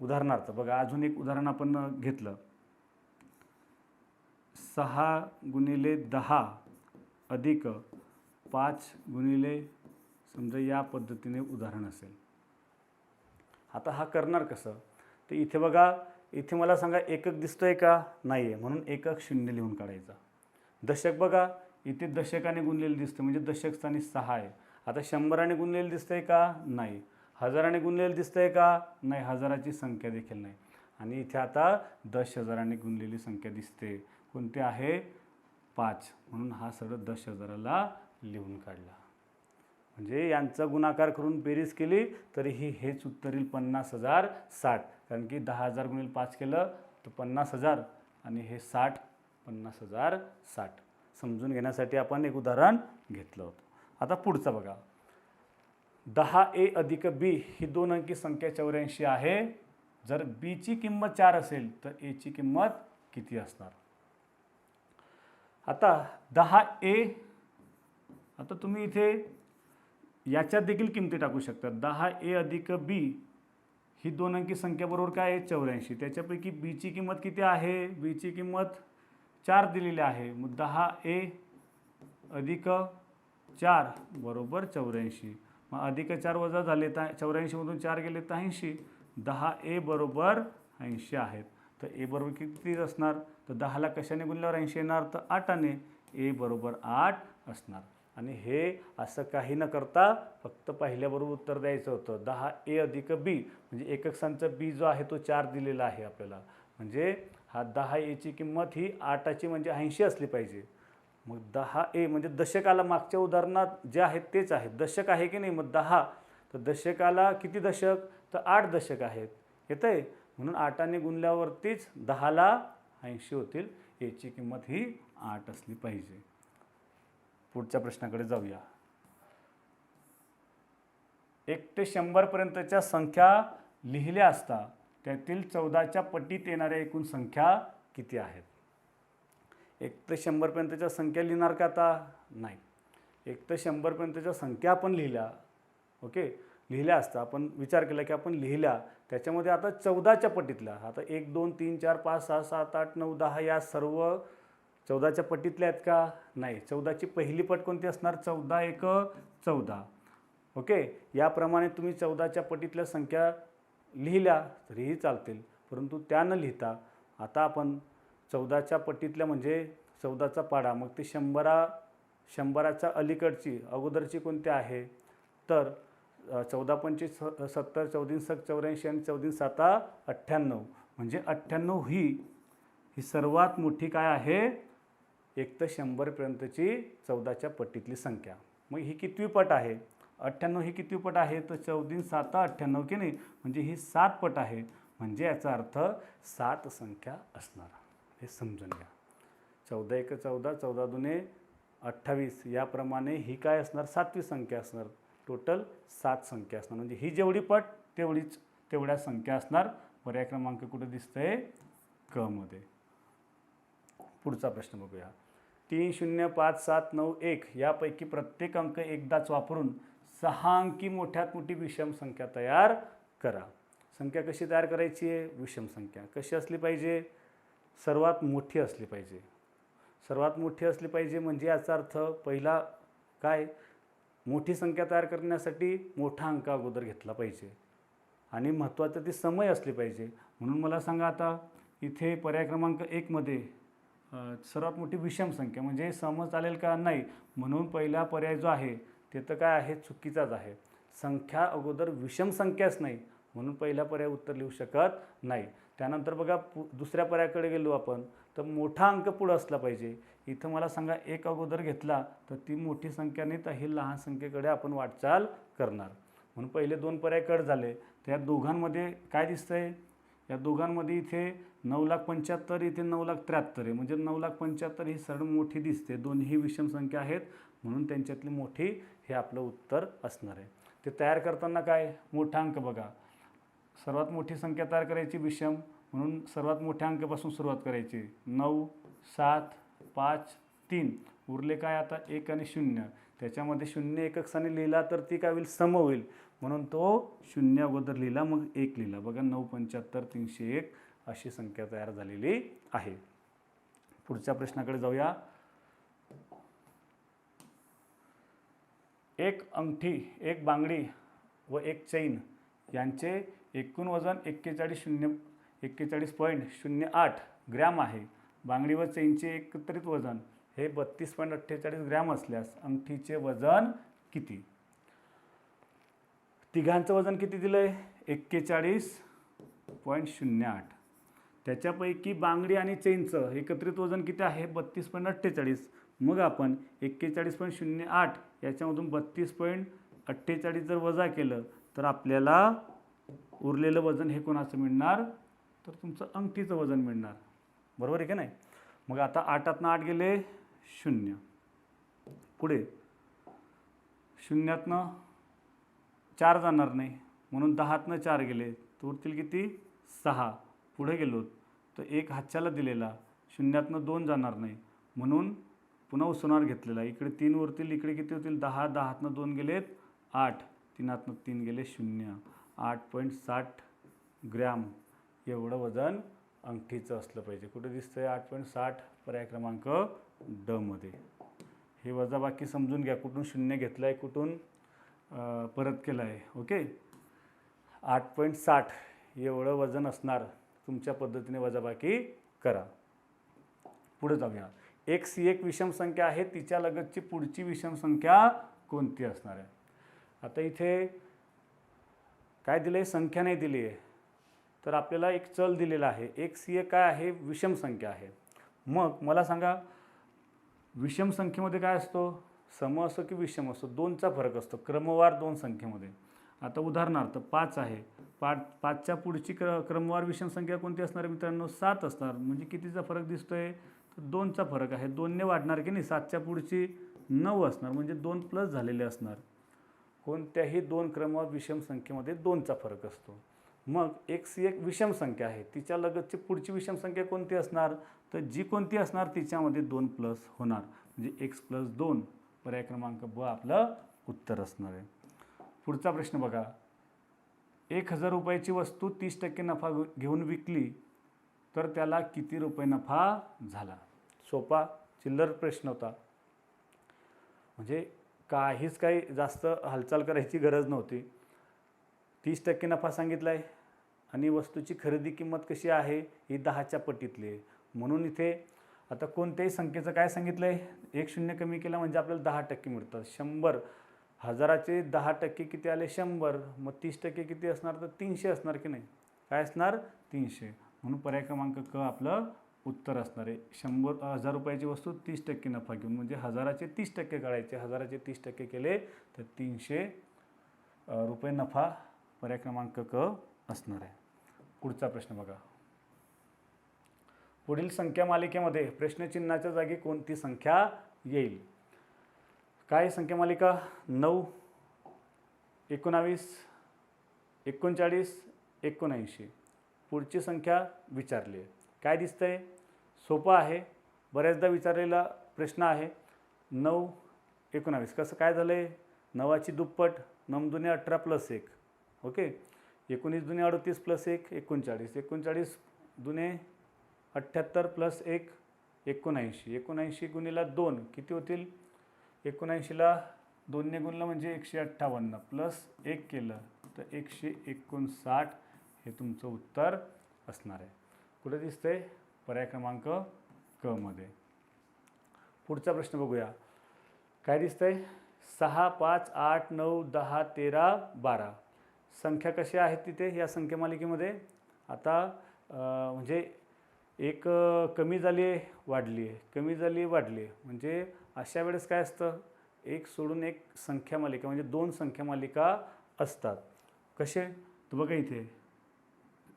उदाहरणार्थ बघा, अजून एक उदाहरण आपण घेतलं. 6 गुणिले 10 अधिक 5 गुणिले, समजा या पद्धतीने उदाहरण असेल. आता हा करणार कसं, तर इथे बघा, इथे मला सांगा एकक दिसतोय का, नाही आहे, म्हणून एकक 0 लिहून काढायचा. दशक बघा, इथे दशकाने गुणलेलं दिसतं म्हणजे दशक स्थानी 6 आहे. आता 100ने गुणलेलं दिसतंय का, नाही. हजाराने गुणलेलं दिसतंय का, नाही. हजाराची संख्या देखील नाही. आणि इथे आता 10,000ने गुणलेली संख्या दिसते. कोणती आहे, 5. म्हणून हा सरळ 10,000ला लिहून काढला. म्हणजे यांचा गुणाकार करून बेरीज केली तरीही हेच उत्तर येईल 50,060. कारण की 10,000 गुणिले 5 केलं तर 50,000 आणि हे 60, 50,060. समजून घेण्यासाठी आपण एक उदाहरण घेतलं होतं. आता पुढचं बघा, 10a अधिक b ही 2 अंकी संख्या 84 आहे. जर b ची किंमत 4 असेल तर a ची किंमत किती असणार. आता 10a, आता तुम्ही इथे याच्यात देखील किमती टाकू शकता. 10a अधिक b ही 2 अंकी संख्या बरोबर काय आहे, 84. त्याच्यापैकी b ची किंमत किती आहे, b ची किंमत 4 दिलेली आहे. मग 10a अधिक 4 बरोबर 84. मग अधिक 4 वजा झाले तर 84मधून 4 गेले तर 80. 10a बरोबर 80 आहेत. तर a बरोबर किती असणार, तर 10ला कशाने गुणल्यावर 80 येणार, तर 8ने. a बरोबर 8 असणार. आणि हे असं काही न करता फक्त पहिल्याबरोबर उत्तर द्यायचं होतं. 10a अधिक b म्हणजे एकक स्थानचा b जो आहे तो 4 दिलेला आहे आपल्याला. म्हणजे हा 10a ची किंमत ही 8ची म्हणजे 80 असली पाहिजे. मग 10a म्हणजे दशकाला मागच्या उदाहरणात जे आहेत तेच आहेत. दशक आहे की नाही, मग 10, तर दशकाला किती दशक, तर 8 दशक आहेत. येतंय. म्हणून 8ने गुणल्यावरतीच 10ला 80 होतील. a ची किंमत ही 8 असली पाहिजे. पुढच्या प्रश्नाकडे जाऊया. 1 ते 100 पर्यंतच्या संख्या लिहिल्या असता त्यातील 14च्या पटीत येणाऱ्या एकूण संख्या किती आहेत. 1 ते 100 पर्यंतच्या संख्या लिहिणार का आता, नाही. 1 ते 100 पर्यंतच्या संख्या आपण लिहिल्या, ओके, लिहिल्या असता आपण विचार केला की आपण लिहिल्या, त्याच्यामध्ये आता 14च्या पटीतल्या, आता 1 2 3 4 5 6 7 8 9 10 या सर्व 14च्या पटीतल्या आहेत का, नाही. 14ची पहिली पट कोणती असणार, 14 1 14. ओके, याप्रमाणे तुम्ही 14च्या पटीतल्या संख्या लिहिल्या तरीही चालतील. परंतु त्या न लिहिता आता आपण 14च्या पटीतल्या म्हणजे 14चा पाढा, मग ती 100च्या अलीकडची अगोदरची कोणती आहे, तर 14 पंचवीस 70, 14 सक 84 आणि 14 साता 98. म्हणजे 98 ही सर्वात मोठी काय आहे, 1 ते 100 पर्यंतची 14च्या पटीतली संख्या. मग ही कितवी पट आहे, 98 ही कितवी पट आहे, तर 14 साता 98 की नाही, म्हणजे ही 7 पट आहे. म्हणजे याचा अर्थ 7 संख्या असणार. हे समजून घ्या. 14 1 14, 14 2 28 याप्रमाणे ही काय असणार, 7वी संख्या असणार. टोटल 7 संख्या असणार. म्हणजे ही जेवढी पट तेवढ्या संख्या असणार. पर्याय क्रमांक कुठे दिसतंय, क मध्ये. पुढचा प्रश्न बघूया. 3 0 5 7 9 1 यापैकी प्रत्येक अंक एकदाच वापरून 6 अंकी मोठ्यात मोठी विषम संख्या तयार करा. संख्या कशी तयार करायची आहे, विषम संख्या कशी असली पाहिजे, सर्वात मोठी असली पाहिजे. सर्वात मोठी असली पाहिजे म्हणजे याचा अर्थ पहिला काय, मोठी संख्या तयार करण्यासाठी मोठा अंक अगोदर घेतला पाहिजे आणि महत्त्वाचं ती समय असली पाहिजे. म्हणून मला सांगा आता इथे पर्याय क्रमांक 1मध्ये सर्वात मोठी विषम संख्या म्हणजे सम चालेल का नाही, म्हणून पहिला पर्याय जो आहे ते तर काय आहे, चुकीचाच आहे. संख्या अगोदर विषम संख्याच नाही म्हणून पहिला पर्याय उत्तर लिहू शकत नाही. त्यानंतर बघा दुसऱ्या पर्यायाकडे गेलो आपण तर मोठा अंक पुढं असला पाहिजे. इथं मला सांगा 1 अगोदर घेतला तर ती मोठी संख्या नाही तर ही लहान संख्येकडे आपण वाटचाल करणार. म्हणून पहिले 2 पर्याय कट झाले. तर या दोघांमध्ये काय दिसतंय, या दोघांमध्ये इथे 9,75,000 इथे 9,73,000 आहे म्हणजे 9,75,000 ही सर्वात मोठी दिसते. दोन्ही विषम संख्या आहेत म्हणून त्यांच्यातली मोठी हे आपलं उत्तर असणार आहे. ते तयार करताना काय, मोठा अंक बघा, सर्वात मोठी संख्या तयार करायची विषम म्हणून सर्वात मोठ्या अंकापासून सुरुवात करायची. 9, 7, 5, 3 उरले काय आता 1 आणि 0. त्याच्यामध्ये 0 एकक स्थानी लिहिला तर ती काय होईल, सम होईल म्हणून तो 0 अगोदर लिहिला मग 1 लिहिला. बघा 9,75,000 301 अशी संख्या तयार झालेली आहे. पुढच्या प्रश्नाकडे जाऊया. एक अंगठी, एक बांगडी व एक चैन यांचे एकूण वजन 41.08 ग्रॅम आहे. बांगडी व चैनचे एकत्रित वजन हे 32.48 ग्रॅम असल्यास अंगठीचे वजन किती? तिघांचं वजन किती दिलं आहे, 41.08. त्याच्यापैकी बांगडी आणि चेनचं एकत्रित वजन किती आहे, 32.48. मग आपण 41.08 याच्यामधून 32.48 जर वजा केलं तर आपल्याला उरलेलं वजन हे कोणाचं मिळणार, तर तुमचं अंगठीचं वजन मिळणार. बरोबर आहे की नाही. मग आता 8तनं 8 गेले 0, पुढे 0तनं 4 जाणार नाही म्हणून 10तनं 4 गेले तर उरतील किती, 6. पुढे गेलो तर 1 हातच्याला दिलेला, 0तनं 2 जाणार नाही म्हणून पुन्हा उसवणार घेतलेला, इकडे 3 उरतील, इकडे किती होतील 10, 10तनं 2 गेलेत 8, 3तनं 3 गेले 0. 8.60 ग्रॅम एवढं वजन अंगठीचं असलं पाहिजे. कुठे दिसतंय 8.60, पर्याय क्रमांक ड मध्ये. हे वजाबाकी समजून घ्या, कुठून 0 घेतला आहे, कुठून परत केलं आहे. ओके, 8.60 एवढं वजन असणार. तुमच्या पद्धतीने वजाबाकी करा. पुढे जाऊया. x ही एक विषम संख्या आहे, तिच्या लगतची पुढची विषम संख्या कोणती असणार आहे. आता इथे काय दिलं आहे, संख्या नाही दिली आहे तर आपल्याला एक चल दिलेला आहे. x ही एक काय आहे, विषम संख्या आहे. मग मला सांगा विषम संख्येमध्ये काय असतो, सम असो की विषम असो, 2चा फरक असतो क्रमवार 2 संख्येमध्ये. आता उदाहरणार्थ 5 आहे, 5च्या पुढची क्रमवार विषम संख्या कोणती असणार आहे मित्रांनो, 7 असणार. म्हणजे कितीचा फरक दिसतोय, तर 2चा फरक आहे. 2ने वाढणार की नाही, 7च्या पुढची 9 असणार म्हणजे 2 प्लस झालेले असणार. कोणत्याही 2 क्रमवार विषम संख्येमध्ये 2चा फरक असतो. मग x ही एक विषम संख्या आहे, तिच्या लगतची पुढची विषम संख्या कोणती असणार, तर जी कोणती असणार तिच्यामध्ये 2 प्लस होणार म्हणजे x + 2, पर्याय क्रमांक ब आपलं उत्तर असणार आहे. पुढचा प्रश्न बघा. 1,000 रुपयाची वस्तू 30% नफा घेऊन विकली तर त्याला किती रुपये नफा झाला. सोपा चिल्लर प्रश्न होता, म्हणजे काहीच काही जास्त हालचाल करायची गरज नव्हती. 30% नफा सांगितला आहे आणि वस्तूची खरेदी किंमत कशी आहे, ही 10च्या पटीतली आहे. म्हणून इथे आता कोणत्याही संख्येचं काय सांगितलं आहे, 1 शून्य कमी केला म्हणजे आपल्याला 10% मिळतात. 100, 1000चे 10% किती आले, 100. मग 30% किती असणार, तर 300 असणार की नाही, काय असणार 300. म्हणून पर्याय क्रमांक क आपलं उत्तर असणार आहे. 100,000 रुपयाची वस्तू 30% नफा घेऊन म्हणजे 1000चे 30% काढायचे, 1000चे 30% केले तर 300 रुपये नफा, पर्याय क्रमांक क असणार आहे. पुढचा प्रश्न बघा. पुढील संख्या मालिकेमध्ये प्रश्नचिन्हाच्या जागी कोणती संख्या येईल. काय संख्या मालिका, 9, 19, 39, 79. पुढची संख्या विचारली आहे. काय दिसतंय, सोपं आहे, बऱ्याचदा विचारलेला प्रश्न आहे. 9, 19 कसं काय झालं आहे, 9ची दुप्पट, 9 दुने 18 + 1. ओके, 19 दुने 38 + 1 39, 39 दुने 78 + 1 79, 79 गुणिले 2 किती होतील, 79ला 2ने गुणलं म्हणजे 158 प्लस 1 केलं तर 159 हे तुमचं उत्तर असणार आहे. कुठे दिसतंय? पर्याय क्रमांक क मध्ये. पुढचा प्रश्न बघूया. काय दिसतंय? 6, 5, 8, 9, 10, 13, 12 संख्या कशा आहेत तिथे या संख्या मालिकेमध्ये? आता म्हणजे एक कमी झाली आहे, वाढली आहे, कमी झाली आहे, वाढली आहे. म्हणजे अशा वेळेस काय असतं? एक सोडून एक संख्या मालिका म्हणजे 2 संख्या मालिका असतात. कसे? तर बघा इथे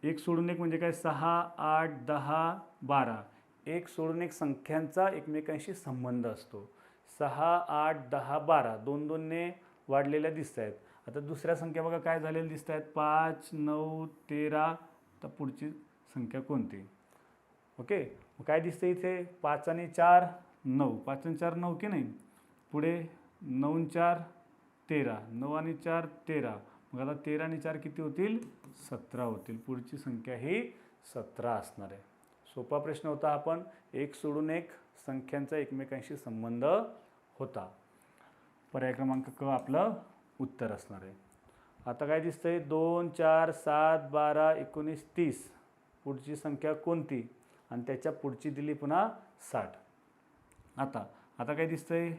एक सोडून एक म्हणजे काय? 6, 8, 10, 12 एक सोडून एक संख्यांचा एकमेकांशी संबंध असतो. 6, 8, 10, 12 2 2ने वाढलेल्या दिसत आहेत. आता दुसऱ्या संख्या बघा काय झालेल्या दिसत आहेत? 5, 9, 13. तर पुढची संख्या कोणती? ओके, मग काय दिसतं इथे? 5 आणि 4 9, 5 आणि 4 9 की नाही. पुढे 9 आणि 4 13, 9 आणि 4 13. मग आता 13 आणि 4 किती होतील? 17 होतील. पुढची संख्या ही 17 असणार आहे. सोपा प्रश्न होता. आपण एक सोडून एक संख्यांचा एकमेकांशी संबंध होता. पर्याय क्रमांक क आपलं उत्तर असणार आहे. आता काय दिसतंय? 2, 4, 7, 12, 19, 30 पुढची संख्या कोणती? आणि त्याच्या पुढची दिली पुन्हा 60. आता काय दिसतंय?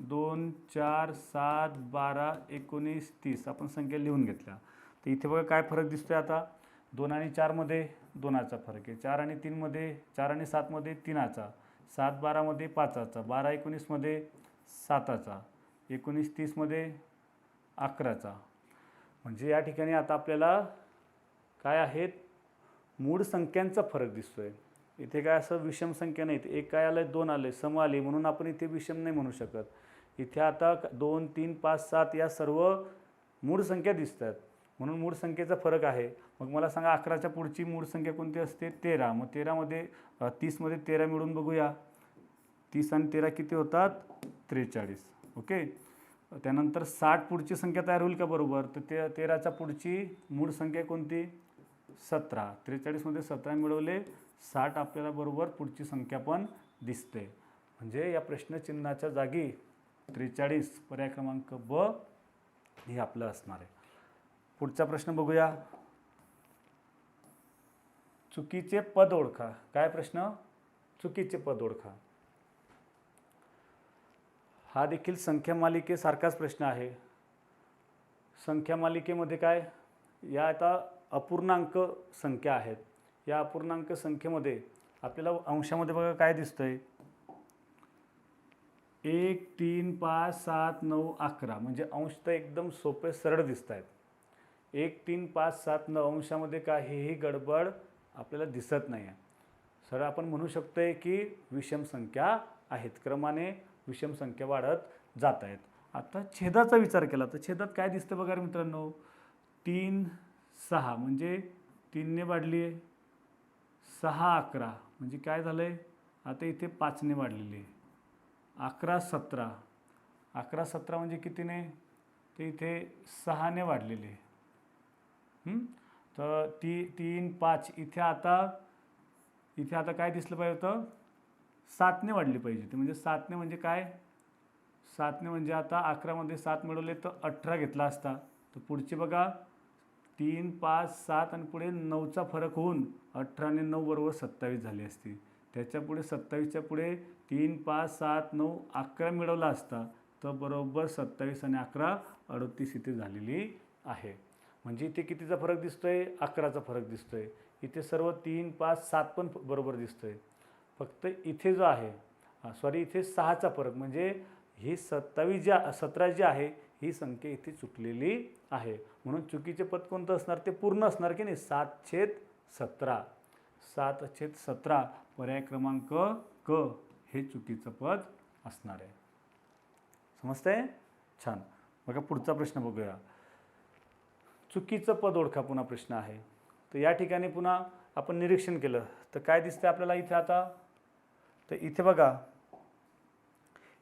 2, 4, 7, 12, 19, 30 आपण संख्या लिहून घेतल्या. तर इथे बघा काय फरक दिसतोय? आता 2 आणि 4मध्ये 2चा फरक आहे. 4 आणि 3मध्ये 4 आणि 7मध्ये 3चा. 7 12मध्ये 5चा. 12 19मध्ये 7चा. 19 30मध्ये 11चा. म्हणजे या ठिकाणी आता आपल्याला काय आहेत? मूळ संख्यांचा फरक दिसतोय. इथे काय असं विषम संख्या नाहीत. एक काय आलं? 2 आले, सम आली, म्हणून आपण इथे विषम नाही म्हणू शकत. इथे आता 2 3 5 7 या सर्व मूळ संख्या दिसतात, म्हणून मूळ संख्येचा फरक आहे. मग मला सांगा 11च्या पुढची मूळ संख्या कोणती असते? 13. मग 13मध्ये 30मध्ये 13 मिळून बघूया. 30 आणि 13 किती होतात? 43. ओके, त्यानंतर 60 पुढची संख्या तयार होईल का? बरोबर. तर 13च्या पुढची मूळ संख्या कोणती? 17. 43मध्ये 17 मिळवले, 60 आपल्याला बरोबर पुढची संख्या पण दिसते. म्हणजे या प्रश्नचिन्हाच्या जागी 43 पर्याय क्रमांक ब हे आपलं असणार आहे. पुढचा प्रश्न बघूया. चुकीचे पद ओळखा. काय प्रश्न? चुकीचे पद ओळखा. हा देखील संख्या मालिकेसारखाच प्रश्न आहे. संख्या मालिकेमध्ये काय? या आता अपूर्णांक संख्या आहेत. या अपूर्णांक संख्येमध्ये आपल्याला अंशामध्ये बघा काय दिसतंय? 1 3 5 7 9 11 म्हणजे अंश तर एकदम सोपे सरळ दिसत आहेत. 1 3 5 7 9 अंशामध्ये काहीही गडबड आपल्याला दिसत नाही आहे. सरळ आपण म्हणू शकतोय की विषम संख्या आहेत, क्रमाने विषम संख्या वाढत जात आहेत. आता छेदाचा विचार केला तर छेदात काय दिसतं बघा मित्रांनो? 3 6 म्हणजे 3ने वाढली आहे. 6 11 म्हणजे काय झालं आहे? आता इथे 5ने वाढलेली आहे. 11 17 11 17 म्हणजे कितीने? ते इथे 6ने वाढलेली आहे. तर 3 5 इथे आता काय दिसलं पाहिजे होतं? 7ने वाढली पाहिजे. ते म्हणजे 7ने म्हणजे काय? 7ने म्हणजे आता 11मध्ये 7 मिळवले तर 18 घेतला असता. तर पुढचे बघा 3 5 7 आणि पुढे 9चा फरक होऊन 18 आणि 9 बरोबर 27 झाली असती. त्याच्या पुढे 27च्या पुढे 3 5 7 9 11 मिळवला असता तर बरोबर 27 आणि 11 38 इथे झालेली आहे. म्हणजे इथे कितीचा फरक दिसतोय? 11चा फरक दिसतोय. इथे सर्व 3 5 7 पण बरोबर दिसतोय. फक्त इथे जो आहे इथे 6चा फरक म्हणजे ही 17 जी आहे ही संख्या इथे चुकलेली आहे. म्हणून चुकीचे पद कोणतं असणार? ते पूर्ण असणार की नाही? 7/17. 7/17 पर्याय क्रमांक क हे चुकीचं पद असणार आहे. समजतंय? छान. बघा पुढचा प्रश्न बघूया. चुकीचं पद ओळखा पुन्हा प्रश्न आहे. तर या ठिकाणी पुन्हा आपण निरीक्षण केलं तर काय दिसतंय आपल्याला इथे आता? तर इथे बघा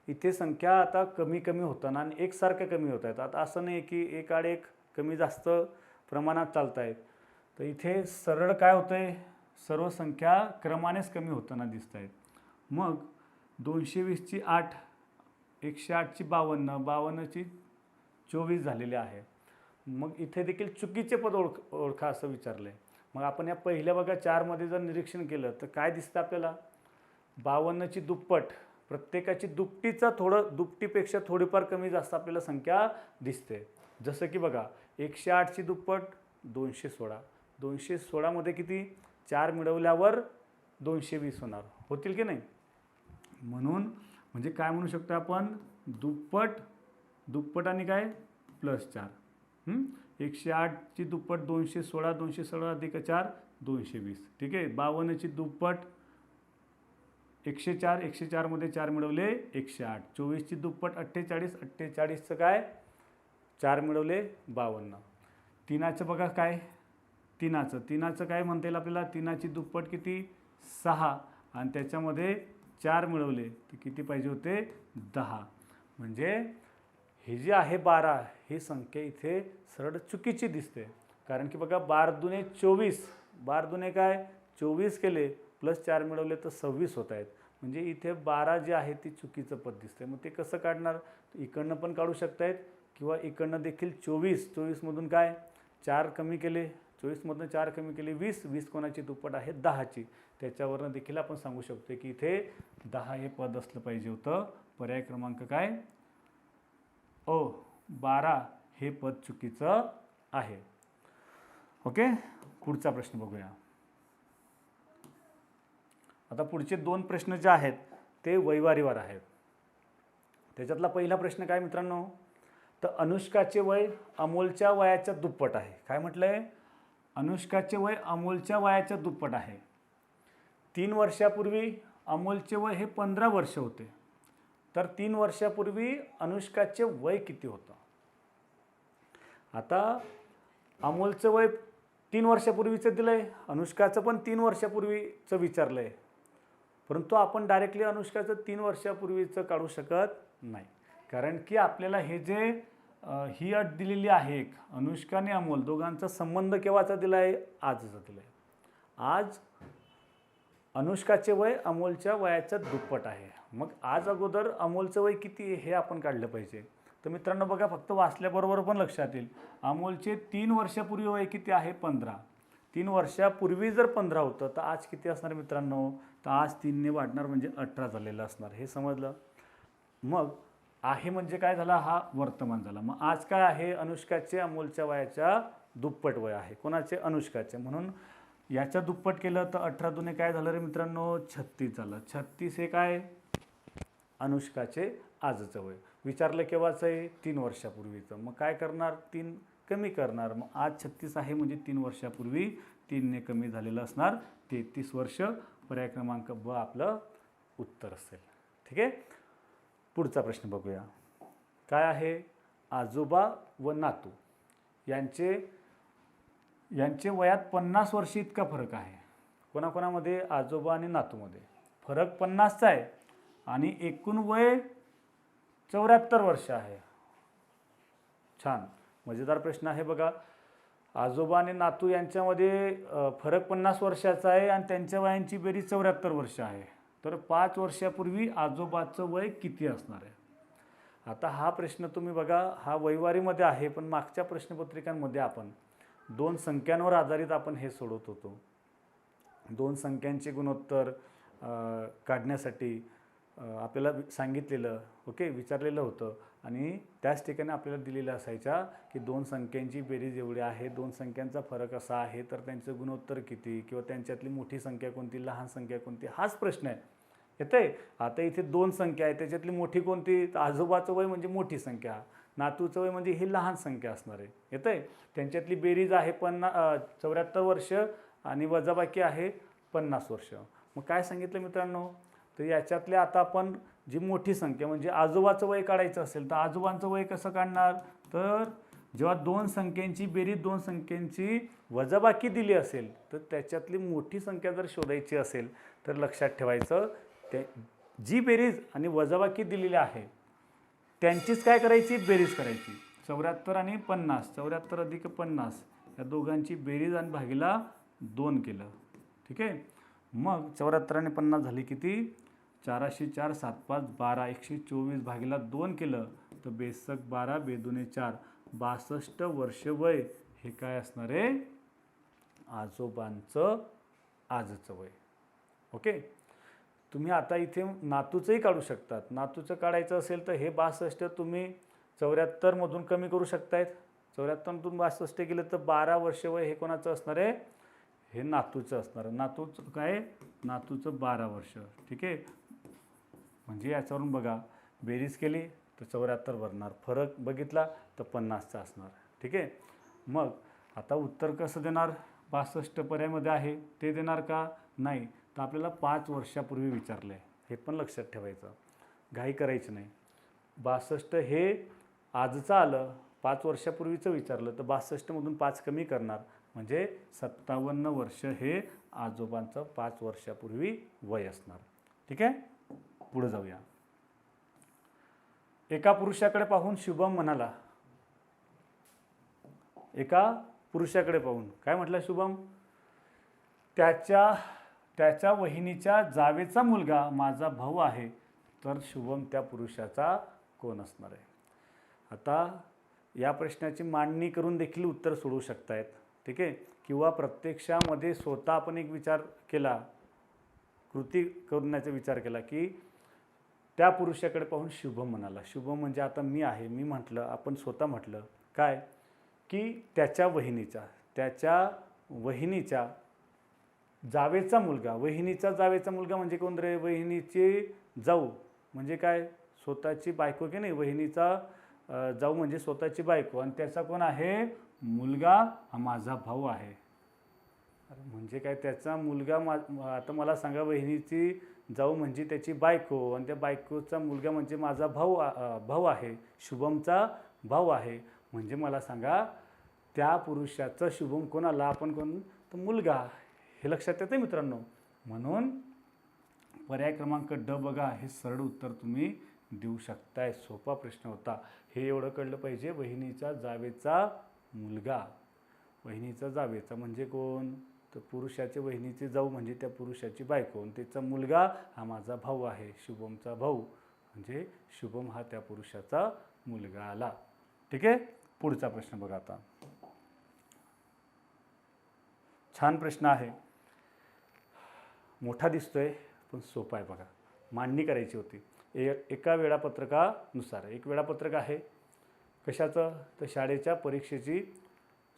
इथे संख्या आता कमी कमी होताना आणि एकसारख्या कमी होत आहेत. आता असं नाही की एक आड एक कमी जास्त प्रमाणात चालत आहेत. तर इथे सरळ काय होतंय? सर्व संख्या क्रमानेच कमी होताना दिसत आहेत. मग 220ची 8, 108ची 52, 52ची 24 झालेली आहे. मग इथे देखील चुकीचे पद ओळखा असं विचारलं आहे. मग आपण या पहिल्या बघा 4मध्ये जर निरीक्षण केलं तर काय दिसतं आपल्याला, 52ची दुप्पट, प्रत्येकाची दुपटीपेक्षा थोडीफार कमी जास्त आपल्याला संख्या दिसते. जसं की बघा 108ची दुप्पट 216, 216मध्ये किती 4 मिळवल्यावर 220 होणार, होतील की नाही. म्हणून म्हणजे काय म्हणू शकतो आपण, दुप्पट आणि काय +4. 108ची दुप्पट 216, 216 अधिक 4 220. ठीक आहे. 52ची दुप्पट 104, 104मध्ये 4 मिळवले 108. 24ची दुप्पट 48, 48चं काय 4 मिळवले 52. तीनाचं बघा काय, तीनाचं काय म्हणता येईल आपल्याला, तीनाची दुप्पट किती 6 आणि त्याच्यामध्ये 4 मिळवले तर किती पाहिजे होते 10. म्हणजे हे जे आहे 12 ही संख्या इथे सरळ चुकीची दिसते. कारण की बघा 12 दुने 24, 12 दुने काय 24 केले +4 मिळवले तर 26 होत आहेत. म्हणजे इथे 12 जे आहे ती चुकीचं पद दिसते. मग ते कसं काढणार, इकडनं पण काढू शकतायत किंवा इकडनं देखील 24मधून काय 4 कमी केले, 24मधून 4 कमी केले 20, 20 कोणाची दुप्पट आहे 10ची. त्याच्यावरनं देखील आपण सांगू शकतो की इथे 10 हे पद असलं पाहिजे होतं. पर्याय क्रमांक काय 12 हे पद चुकीचं आहे. ओके. पुढचा प्रश्न बघूया. आता पुढचे 2 प्रश्न जे आहेत ते वैवारीवर आहेत. त्याच्यातला पहिला प्रश्न काय मित्रांनो, तर अनुष्काचे वय अमोलच्या वयाच्या दुप्पट आहे. काय म्हटलंय, अनुष्काचे वय अमोलच्या वयाच्या दुप्पट आहे. 3 वर्षापूर्वी अमोलचे वय हे 15 वर्ष होते. तर 3 वर्षापूर्वी अनुष्काचे वय किती होतं. आता अमोलचं वय 3 वर्षापूर्वीचं दिलं आहे, अनुष्काचं पण 3 वर्षापूर्वीचं विचारलं आहे. परंतु आपण डायरेक्टली अनुष्काचं 3 वर्षापूर्वीचं काढू शकत नाही. कारण की आपल्याला हे जे ही अट दिलेली आहे, एक अनुष्का आणि अमोल दोघांचा संबंध केव्हाचा दिला आहे, आजचा दिला आहे. आज अनुष्काचे वय अमोलच्या वयाच्या दुप्पट आहे. मग आज अगोदर अमोलचं वय किती आहे हे आपण काढलं पाहिजे. तर मित्रांनो बघा, फक्त वाचल्याबरोबर पण लक्षात येईल, अमोलचे 3 वर्षापूर्वी वय किती आहे 15. 3 वर्षापूर्वी जर 15 होतं तर आज किती असणार मित्रांनो, तर आज 3ने वाढणार म्हणजे 18 झालेलं असणार. हे समजलं. मग आहे म्हणजे काय झाला, हा वर्तमान झाला. मग आज काय आहे, अनुष्काचे अमोलच्या वयाच्या दुप्पट वय आहे. कोणाचे, अनुष्काचे. म्हणून याच्या दुप्पट केलं तर 18 दुने काय झालं रे मित्रांनो 36 झालं. 36 हे काय अनुष्काचे आजचं वय. विचारलं केव्हाचं आहे, 3 वर्षापूर्वीचं. मग काय करणार, 3 कमी करणार. मग आज 36 आहे म्हणजे 3 वर्षापूर्वी 3ने कमी झालेलं असणार 33 वर्ष. पर्याय क्रमांक ब आपलं उत्तर असेल. ठीक आहे. पुढचा प्रश्न बघूया. काय आहे, आजोबा व नातू यांचे वयात 50 वर्ष इतका फरक आहे. कोणाकोणामध्ये, आजोबा आणि नातूमध्ये फरक 50चा आहे आणि एकूण वय 74 वर्ष आहे. छान मजेदार प्रश्न आहे बघा. आजोबा आणि नातू यांच्यामध्ये फरक 50 वर्षाचा आहे आणि त्यांच्या वयांची बेरीज 74 वर्ष आहे. तर 5 वर्षापूर्वी आजोबाचं वय किती असणार आहे. आता हा प्रश्न तुम्ही बघा, हा वैवारीमध्ये आहे, पण मागच्या प्रश्नपत्रिकांमध्ये आपण 2 संख्यांवर आधारित आपण हे सोडवत होतो. 2 संख्यांचे गुणोत्तर काढण्यासाठी आपल्याला सांगितलेलं, ओके, विचारलेलं होतं आणि त्याच ठिकाणी आपल्याला दिलेलं असायच्या की 2 संख्यांची बेरीज एवढी आहे, 2 संख्यांचा फरक असा आहे, तर त्यांचं गुणोत्तर किती किंवा त्यांच्यातली मोठी संख्या कोणती, लहान संख्या कोणती, हाच प्रश्न आहे. येतंय. आता इथे 2 संख्या आहे, त्याच्यातली मोठी कोणती, तर आजोबाचं वय म्हणजे मोठी संख्या, नातूचं वय म्हणजे ही लहान संख्या असणार आहे. येतंय. त्यांच्यातली बेरीज आहे 74 वर्ष आणि वजाबाकी आहे 50 वर्ष. मग काय सांगितलं मित्रांनो, तर याच्यातले आता आपण जी मोठी संख्या म्हणजे आजोबाचं वय काढायचं असेल तर आजोबांचं वय कसं काढणार, तर जेव्हा 2 संख्यांची बेरीज 2 संख्यांची वजाबाकी दिली असेल तर त्याच्यातली मोठी संख्या जर शोधायची असेल तर लक्षात ठेवायचं, त्या जी बेरीज आणि वजाबाकी दिलेली आहे त्यांचीच काय करायची, बेरीज करायची. 74 आणि 50, 74 अधिक 50 या दोघांची बेरीज आणि भागीला 2 केलं. ठीक आहे. मग 74 आणि 50 झाली किती, 404, 7 5 12, 124 भागीला 2 केलं तर 62 12 बेदुने 4, 62 वर्ष वय हे काय असणार आहे, आजोबांचं आजचं वय. ओके. तुम्ही आता इथे नातूचंही काढू शकतात. नातूचं काढायचं असेल तर हे 62 तुम्ही 74मधून कमी करू शकतायत. 74मधून 62 केलं तर 12 वर्ष वय हे कोणाचं असणार आहे? हे नातूचं असणार. नातूचं काय? नातूचं 12 वर्ष. ठीक आहे. म्हणजे याच्यावरून बघा, बेरीज केली तर 74 भरणार, फरक बघितला तर 50चा असणार. ठीक आहे. मग आता उत्तर कसं देणार? 62 पर्यायामध्ये आहे ते देणार का? नाही. तर आपल्याला 5 वर्षापूर्वी विचारलं आहे, हे पण लक्षात ठेवायचं, घाई करायची नाही. 62 हे आजचं आलं, 5 वर्षापूर्वीचं विचारलं तर 62मधून 5 कमी करणार, म्हणजे 57 वर्ष हे आजोबांचं 5 वर्षापूर्वी वय असणार. ठीक आहे. पुढे जाऊया. एका पुरुषाकडे पाहून शुभम म्हणाला. एका पुरुषाकडे पाहून काय म्हटलं शुभम? त्याच्या वहिनीच्या जावेचा मुलगा माझा भाऊ आहे. तर शुभम त्या पुरुषाचा कोण असणार आहे? आता या प्रश्नाची मांडणी करून देखील उत्तर सोडवू शकतायत. ठीक आहे. किंवा प्रत्यक्षामध्ये स्वतः आपण एक विचार केला, कृती करण्याचा विचार केला की त्या पुरुषाकडे पाहून शुभम म्हणाला. शुभम म्हणजे आता मी आहे, मी म्हटलं, आपण स्वतः म्हटलं काय की त्याच्या वहिनीच्या जावेचा मुलगा. वहिनीचा जावेचा मुलगा म्हणजे कोण रे? वहिनीची जाऊ म्हणजे काय? स्वतःची बायको की नाही. वहिनीचा जाऊ म्हणजे स्वतःची बायको, आणि त्याचा कोण आहे? मुलगा हा माझा भाऊ आहे. म्हणजे काय? त्याचा मुलगा आता मला सांगा, वहिनीची जाऊ म्हणजे त्याची बायको, आणि त्या बायकोचा मुलगा म्हणजे माझा भाऊ आहे, शुभमचा भाऊ आहे. म्हणजे मला सांगा, त्या पुरुषाचं शुभम कोणाला? आपण कोण? तर मुलगा. हे लक्षात येतं मित्रांनो. म्हणून पर्याय क्रमांक ड बघा, हे सरळ उत्तर तुम्ही देऊ शकताय. सोपा प्रश्न होता. हे एवढं कळलं पाहिजे. वहिनीचा जावेचा मुलगा, वहिनीचा जावेचा म्हणजे कोण? तर पुरुषाचे वहिनीचे जाऊ म्हणजे त्या पुरुषाची बायको, आणि त्याचा मुलगा हा माझा भाऊ आहे, शुभमचा भाऊ, म्हणजे शुभम हा त्या पुरुषाचा मुलगा आला. ठीक आहे. पुढचा प्रश्न बघा. आता छान प्रश्न आहे, मोठा दिसतोय पण सोपा आहे. बघा, मांडणी करायची होती एका वेळापत्रकानुसार. एक वेळापत्रक आहे कशाचं? तर शाळेच्या परीक्षेची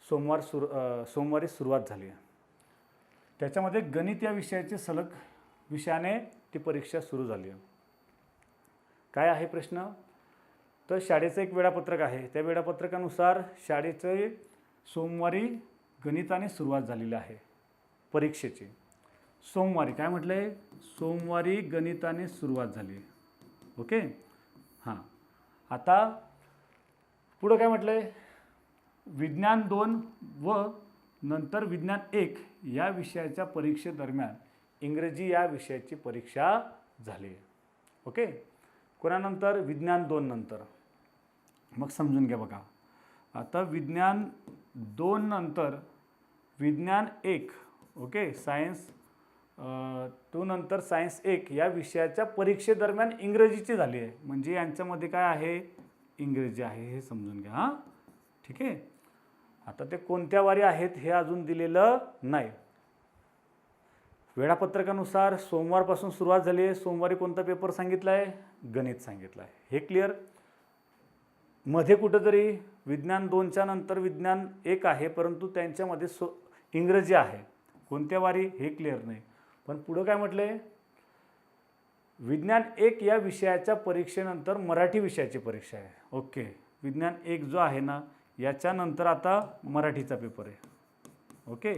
सोमवारी सुरुवात झाली आहे. त्याच्यामध्ये गणित या विषयाचे सलग विषयाने ती परीक्षा सुरू झाली आहे. काय आहे प्रश्न? तर शाळेचं एक वेळापत्रक आहे. त्या वेळापत्रकानुसार शाळेचे सोमवारी गणिताने सुरुवात झालेली आहे परीक्षेची. सोमवारी काय म्हटलं आहे? सोमवारी गणिताने सुरुवात झाली. ओके. हां. आता पुढं काय म्हटलं आहे? विज्ञान 2 व नंतर विज्ञान 1 या विषयाच्या परीक्षेदरम्यान इंग्रजी या विषयाची परीक्षा झाली आहे. ओके. कोणानंतर? विज्ञान 2 नंतर. मग समजून घ्या बघा. आता विज्ञान 2 नंतर विज्ञान 1, ओके, सायन्स 2 नंतर सायन्स 1 या विषयाच्या परीक्षेदरम्यान इंग्रजीची झाली आहे. म्हणजे यांच्यामध्ये काय आहे? इंग्रजी आहे, हे समजून घ्या. हां. ठीक आहे. आता ते कोणत्या वारी आहेत हे अजून दिलेलं नाही. वेळापत्रकानुसार सोमवारपासून सुरुवात झाली आहे. सोमवारी कोणता पेपर सांगितला आहे? गणित सांगितलं आहे. हे क्लिअर. मध्ये कुठंतरी विज्ञान 2च्या नंतर विज्ञान 1 आहे, परंतु त्यांच्यामध्ये इंग्रजी आहे. कोणत्या वारी हे क्लिअर नाही. पण पुढं काय म्हटलं आहे? विज्ञान 1 या विषयाच्या परीक्षेनंतर मराठी विषयाची परीक्षा आहे. ओके. विज्ञान 1 जो आहे ना, याच्यानंतर आता मराठीचा पेपर आहे. ओके.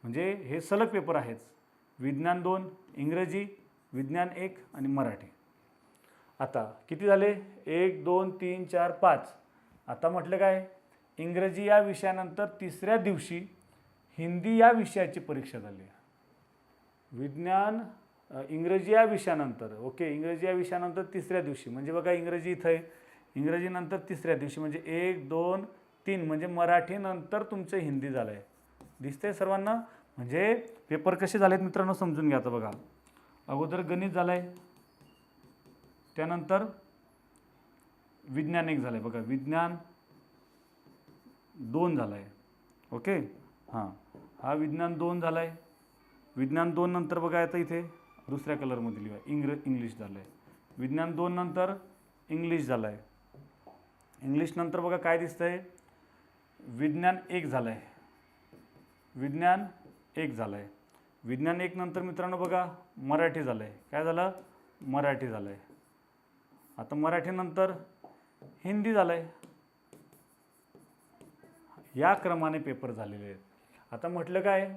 म्हणजे हे सलग पेपर आहेत. विज्ञान 2, इंग्रजी, विज्ञान 1 आणि मराठी. आता किती झाले? 1 2 3 4 5. आता म्हटलं काय? इंग्रजी या विषयानंतर तिसऱ्या दिवशी हिंदी या विषयाची परीक्षा झाली. इंग्रजी या विषयानंतर, ओके, इंग्रजी या विषयानंतर तिसऱ्या दिवशी, म्हणजे बघा इंग्रजी इथं आहे, इंग्रजीनंतर तिसऱ्या दिवशी म्हणजे 1 2 3 म्हणजे मराठीनंतर तुमचं हिंदी झालं आहे. दिसतंय सर्वांना? म्हणजे पेपर कसे झालेत मित्रांनो समजून घ्या. आता बघा, अगोदर गणित झालं आहे, त्यानंतर विज्ञान 1 झालं आहे. बघा, विज्ञान 2 झालं आहे. ओके. हां. हा विज्ञान 2 झाला आहे. विज्ञान 2 नंतर बघा आता इथे दुसऱ्या कलरमध्ये लिहा इंग्लिश झालं आहे. विज्ञान 2 नंतर इंग्लिश झालं आहे. इंग्लिश नंतर बघा काय दिसतंय, विज्ञान 1 झालं आहे. विज्ञान 1 झालं आहे. विज्ञान 1 नंतर मित्रांनो बघा मराठी झालं आहे. काय झालं, मराठी झालं आहे. आता मराठी नंतर हिंदी झालं आहे. या क्रमाने पेपर झालेले आहेत. आता म्हटलं काय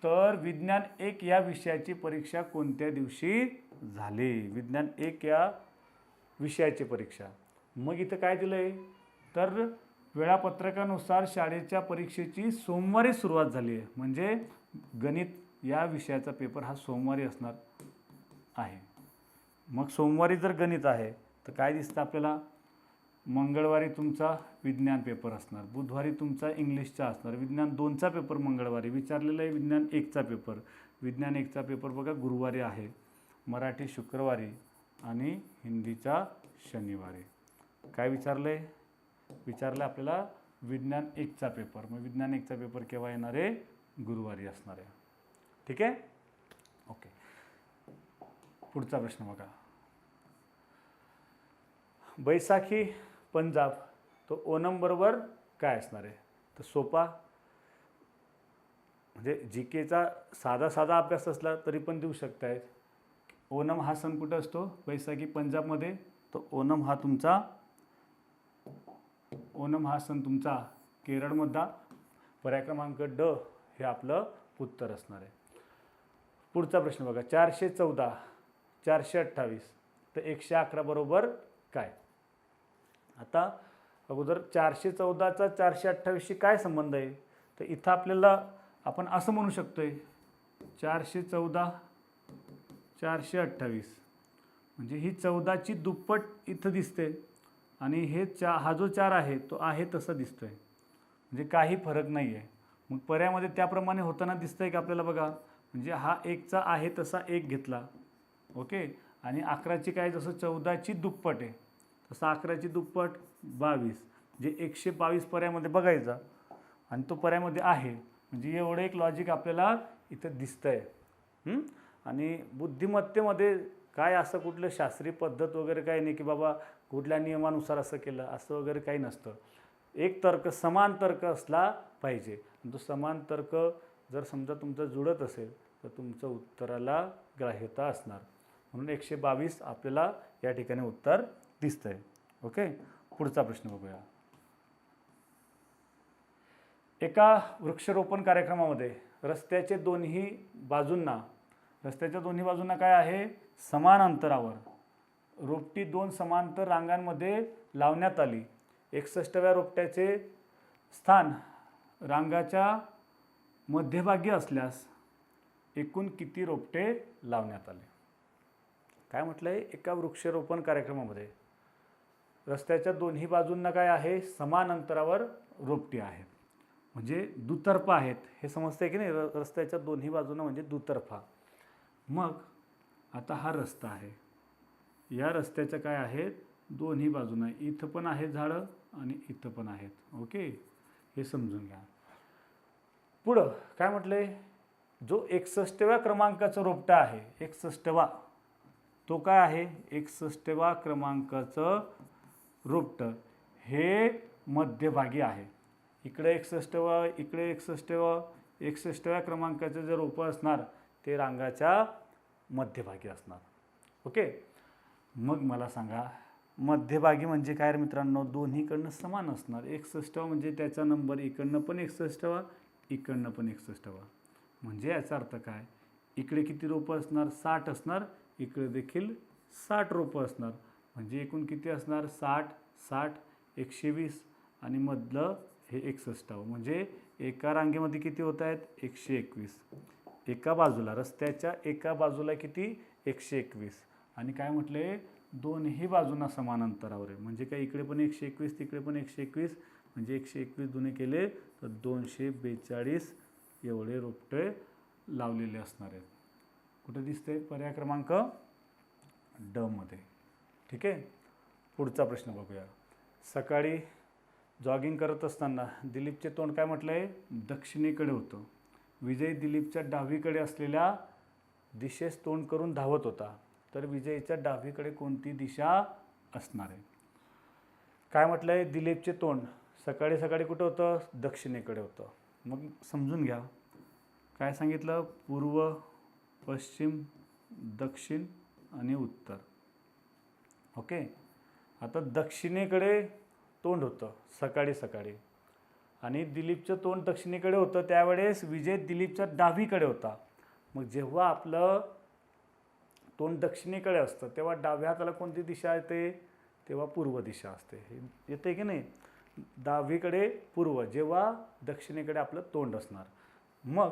तर विज्ञान 1 या विषयाची परीक्षा कोणत्या दिवशी झाली, विज्ञान 1 या विषयाची परीक्षा. मग इथं काय दिलं आहे तर वेळापत्रकानुसार शाळेच्या परीक्षेची सोमवारी सुरुवात झाली आहे. म्हणजे गणित या विषयाचा पेपर हा सोमवारी असणार आहे. मग सोमवारी जर गणित आहे तर काय दिसतं आपल्याला, मंगळवारी तुमचा विज्ञान पेपर असणार, बुधवारी तुमचा इंग्लिशचा असणार, विज्ञान 2चा पेपर मंगळवारी विचारलेला आहे, विज्ञान 1चा पेपर. विज्ञान 1चा पेपर बघा गुरुवारी आहे, मराठी शुक्रवारी आणि हिंदीचा शनिवारी. काय विचारलं आहे, विचारलं आपल्याला विज्ञान 1चा पेपर. मग विज्ञान 1चा पेपर केव्हा येणार आहे, गुरुवारी असणार आहे. ठीक आहे, ओके. पुढचा प्रश्न बघा, बैसाखी पंजाब तो ओणम बरोबर काय असणार आहे. तर सोपा, म्हणजे जी केचा साधा साधा अभ्यास असला तरी पण देऊ शकतायत. ओणम हा सण कुठं असतो, बैसाखी पंजाबमध्ये. तो ओणम हा सण तुमचा केरळमधला. पर्याय क्रमांक ड हे आपलं उत्तर असणार आहे. पुढचा प्रश्न बघा, 414 428 तर 111 बरोबर काय. आता अगोदर 414चा 428शी काय संबंध आहे, तर इथं आपल्याला आपण असं म्हणू शकतोय 414 428 म्हणजे ही 14ची दुप्पट इथं दिसते आणि हे हा जो 4 आहे तो आहे तसा दिसतोय, म्हणजे काही फरक नाही आहे. मग पर्यायामध्ये त्याप्रमाणे होताना दिसतंय की आपल्याला बघा, म्हणजे हा 1चा आहे तसा 1 घेतला, ओके. आणि 11ची काय, जसं 14ची दुप्पट आहे तसं 11ची दुप्पट 22, म्हणजे 122 पर्यायामध्ये बघायचा आणि तो पर्यायामध्ये आहे. म्हणजे एवढं एक लॉजिक आपल्याला इथं दिसतंय. आणि बुद्धिमत्तेमध्ये काय असं कुठलं शास्त्रीय पद्धत वगैरे काही नाही की बाबा कुठल्या नियमानुसार असं केलं असं वगैरे काही नसतं. एक तर्क समान तर्क असला पाहिजे. तो समान तर्क जर समजा तुमचा जुळत असेल तर तुमचं उत्तराला ग्राह्यता असणार. म्हणून 122 आपल्याला या ठिकाणी उत्तर दिसतंय. ओके, पुढचा प्रश्न बघूया. एका वृक्षारोपण कार्यक्रमामध्ये रस्त्याच्या दोन्ही बाजूंना काय आहे, समान अंतरावर रोपटी 2 समांतर रांगांमध्ये लावण्यात आली. 61व्या रोपट्याचे स्थान रांगाच्या मध्यभागी असल्यास एकूण किती रोपटे लावण्यात आले. काय म्हटलं आहे, एका वृक्षारोपण कार्यक्रमामध्ये रस्त्याच्या दोन्ही बाजूंना काय आहे, समान अंतरावर रोपटी आहेत, म्हणजे दुतर्फा आहेत. हे समजतंय की नाही, रस्त्याच्या दोन्ही बाजूंना म्हणजे दुतर्फा. मग आता हा रस्ता आहे, या रस्त्याच्या काय आहेत, दोन्ही बाजूंना इथं पण आहेत झाडं आणि इथं पण आहेत. ओके, हे समजून घ्या. पुढं काय म्हटलंय, जो 61व्या क्रमांकाचं रोपटं आहे, 61वा तो काय आहे, 61व्या क्रमांकाचं रोपटं हे मध्यभागी आहे. इकडे 61, इकडे 61, 61व्या क्रमांकाचं जे रोपं असणार ते रांगाच्या मध्यभागी असणार. ओके, मग मला सांगा मध्यभागी म्हणजे काय रे मित्रांनो, दोन्हीकडनं समान असणार. 61 म्हणजे त्याचा नंबर इकडनं पण 61, इकडनं पण 61. म्हणजे याचा अर्थ काय, इकडे किती रोपं असणार, 60 असणार, इकडे देखील 60 रोपं असणार. म्हणजे एकूण किती असणार, 60 60 120 आणि मधलं हे 61. म्हणजे एका रांगेमध्ये किती होत आहेत, 121. एका बाजूला रस्त्याच्या एका बाजूला किती, 121. आणि काय म्हटले, दोन्ही बाजूंना समान अंतरावर आहे. म्हणजे काय, इकडे पण 121 तिकडे पण 121, म्हणजे 121 दोन्ही केले तर 242 एवढे रोपटे लावलेले असणार आहेत. कुठे दिसते, पर्याय क्रमांक ड मध्ये. ठीक आहे, पुढचा प्रश्न बघूया. सकाळी जॉगिंग करत असताना दिलीपचे तोंड काय म्हटलं आहे, दक्षिणेकडे होतं. विजय दिलीपच्या डावीकडे असलेल्या दिशेस तोंड करून धावत होता, तर विजयच्या डावीकडे कोणती दिशा असणार आहे? काय म्हटलं आहे? दिलीपचे तोंड सकाळी सकाळी कुठं होतं? दक्षिणेकडे होतं. मग समजून घ्या, काय सांगितलं? पूर्व, पश्चिम, दक्षिण आणि उत्तर. ओके. आता दक्षिणेकडे तोंड होतं सकाळी सकाळी आणि दिलीपचं तोंड दक्षिणेकडे होतं, त्यावेळेस विजय दिलीपच्या डावीकडे होता. मग जेव्हा आपलं तोंड दक्षिणेकडे असतं तेव्हा डाव्या हाताला कोणती दिशा येते? तेव्हा पूर्व दिशा असते. हे येते की नाही? डावीकडे पूर्व, जेव्हा दक्षिणेकडे आपलं तोंड असणार. मग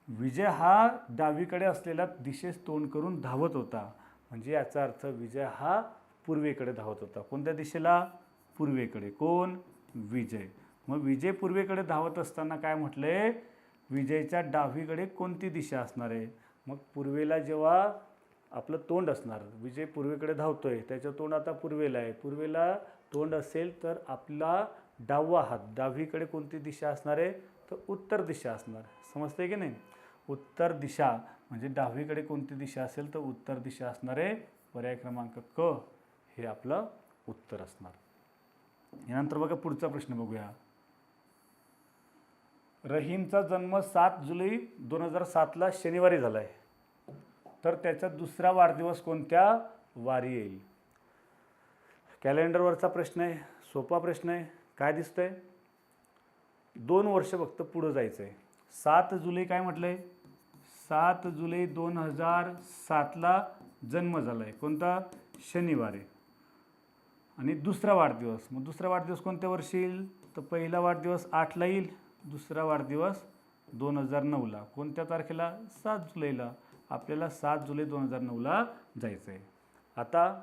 विजय हा डावीकडे असलेल्या दिशेस तोंड करून धावत होता, म्हणजे याचा अर्थ विजय हा पूर्वेकडे धावत होता. कोणत्या दिशेला? पूर्वेकडे. कोण? विजय. मग विजय पूर्वेकडे धावत असताना काय म्हटलंय? विजयच्या डावीकडे कोणती दिशा असणार आहे? मग पूर्वेला जेव्हा आपलं तोंड असणार, विजय पूर्वेकडे धावतोय, त्याचं तोंड आता पूर्वेला आहे. पूर्वेला तोंड असेल तर आपला डावा हात डावीकडे कोणती दिशा असणार आहे? तर उत्तर दिशा असणार. समजतंय की नाही? उत्तर दिशा म्हणजे डावीकडे कोणती दिशा असेल तर उत्तर दिशा असणार आहे. पर्याय क्रमांक क हे आपलं उत्तर असणार. यानंतर बघा पुढचा प्रश्न बघूया. रहीमचा जन्म 7 जुलै 2007ला शनिवारी झाला आहे, तर त्याचा दुसरा वाढदिवस कोणत्या वारी येईल? कॅलेंडरवरचा प्रश्न आहे, सोपा प्रश्न आहे. काय दिसतंय? 2 वर्ष फक्त पुढं जायचं आहे. 7 जुलै काय म्हटलं आहे? 7 जुलै 2007ला जन्म झाला आहे. कोणता? शनिवारी. आणि दुसरा वाढदिवस, मग दुसरा वाढदिवस कोणत्या वर्षी येईल? तर पहिला वाढदिवस 8ला येईल, दुसरा वाढदिवस 2009ला. कोणत्या तारखेला? 7 जुलैला. आपल्याला 7 जुलै 2009ला जायचं आहे. आता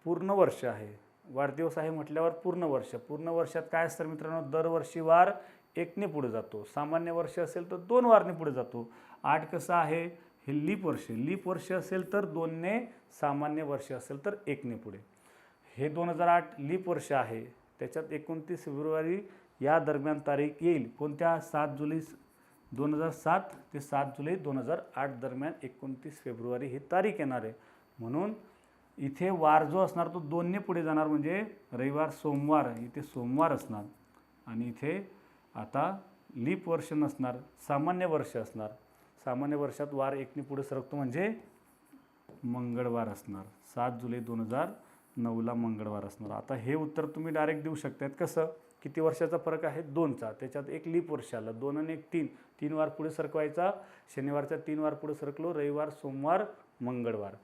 पूर्ण वर्ष आहे, वाढदिवस आहे म्हटल्यावर पूर्ण वर्ष. पूर्ण वर्षात काय असतं मित्रांनो? दरवर्षी वार 1ने पुढे जातो. सामान्य वर्ष असेल तर 2 वारने पुढे जातो. 8 कसं आहे? हे लीप वर्ष. लीप वर्ष असेल तर 2ने, सामान्य वर्ष असेल तर 1ने पुढे. हे 2008 लीप वर्ष आहे, त्याच्यात 29 फेब्रुवारी या दरम्यान तारीख येईल. कोणत्या? 7 जुलै 2007 ते 7 जुलै 2008 दरम्यान 29 फेब्रुवारी ही तारीख येणार आहे. म्हणून इथे वार जो असणार तो 2ने पुढे जाणार, म्हणजे रविवार सोमवार, इथे सोमवार असणार. आणि इथे आता लीप वर्ष नसणार, सामान्य वर्ष असणार. सामान्य वर्षात वार 1ने पुढे सरकतो म्हणजे मंगळवार असणार. 7 जुलै 2009ला मंगळवार असणार. आता हे उत्तर तुम्ही डायरेक्ट देऊ शकतात. कसं? किती वर्षाचा फरक आहे? 2चा. त्याच्यात एक लीप वर्ष आलं. 2 आणि 1 3, 3 वार पुढे सरकवायचा. शनिवारचा 3 वार पुढे सरकलो, रविवार, सोमवार, मंगळवार.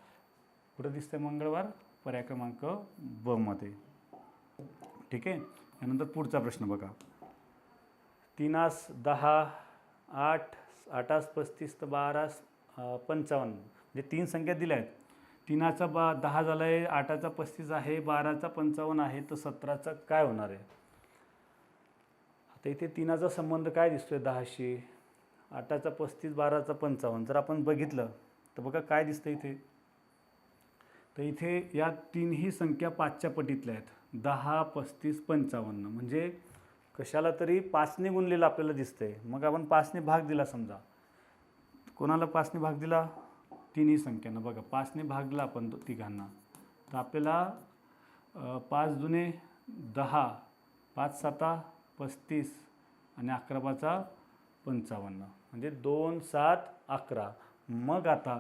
कुठं दिसतंय मंगळवार? पर्याय क्रमांक ब मध्ये. ठीक आहे. यानंतर पुढचा प्रश्न बघा. 3 10 8 8 35 तर 12 55, म्हणजे 3 संख्या दिल्या आहेत. 3चा 10 झाला आहे, 8चा 35 आहे, 12चा 55 आहे, तर 17चा काय होणार आहे? आता इथे 3चा संबंध काय दिसतोय 10शी? 8चा 35, 12चा 55. जर आपण बघितलं तर बघा काय दिसतं इथे. तर इथे या तीनही संख्या 5च्या पटीतल्या आहेत. 10 35 55, म्हणजे कशाला तरी 5ने गुणलेलं आपल्याला दिसतंय. मग आपण 5ने भाग दिला समजा. कोणाला 5ने भाग दिला? तिन्ही संख्यांना. बघा 5ने भाग दिला आपण तिघांना, तर आपल्याला 5 दुने 10, 5 7 35 आणि 11 5 55, म्हणजे 2 7 11. मग आता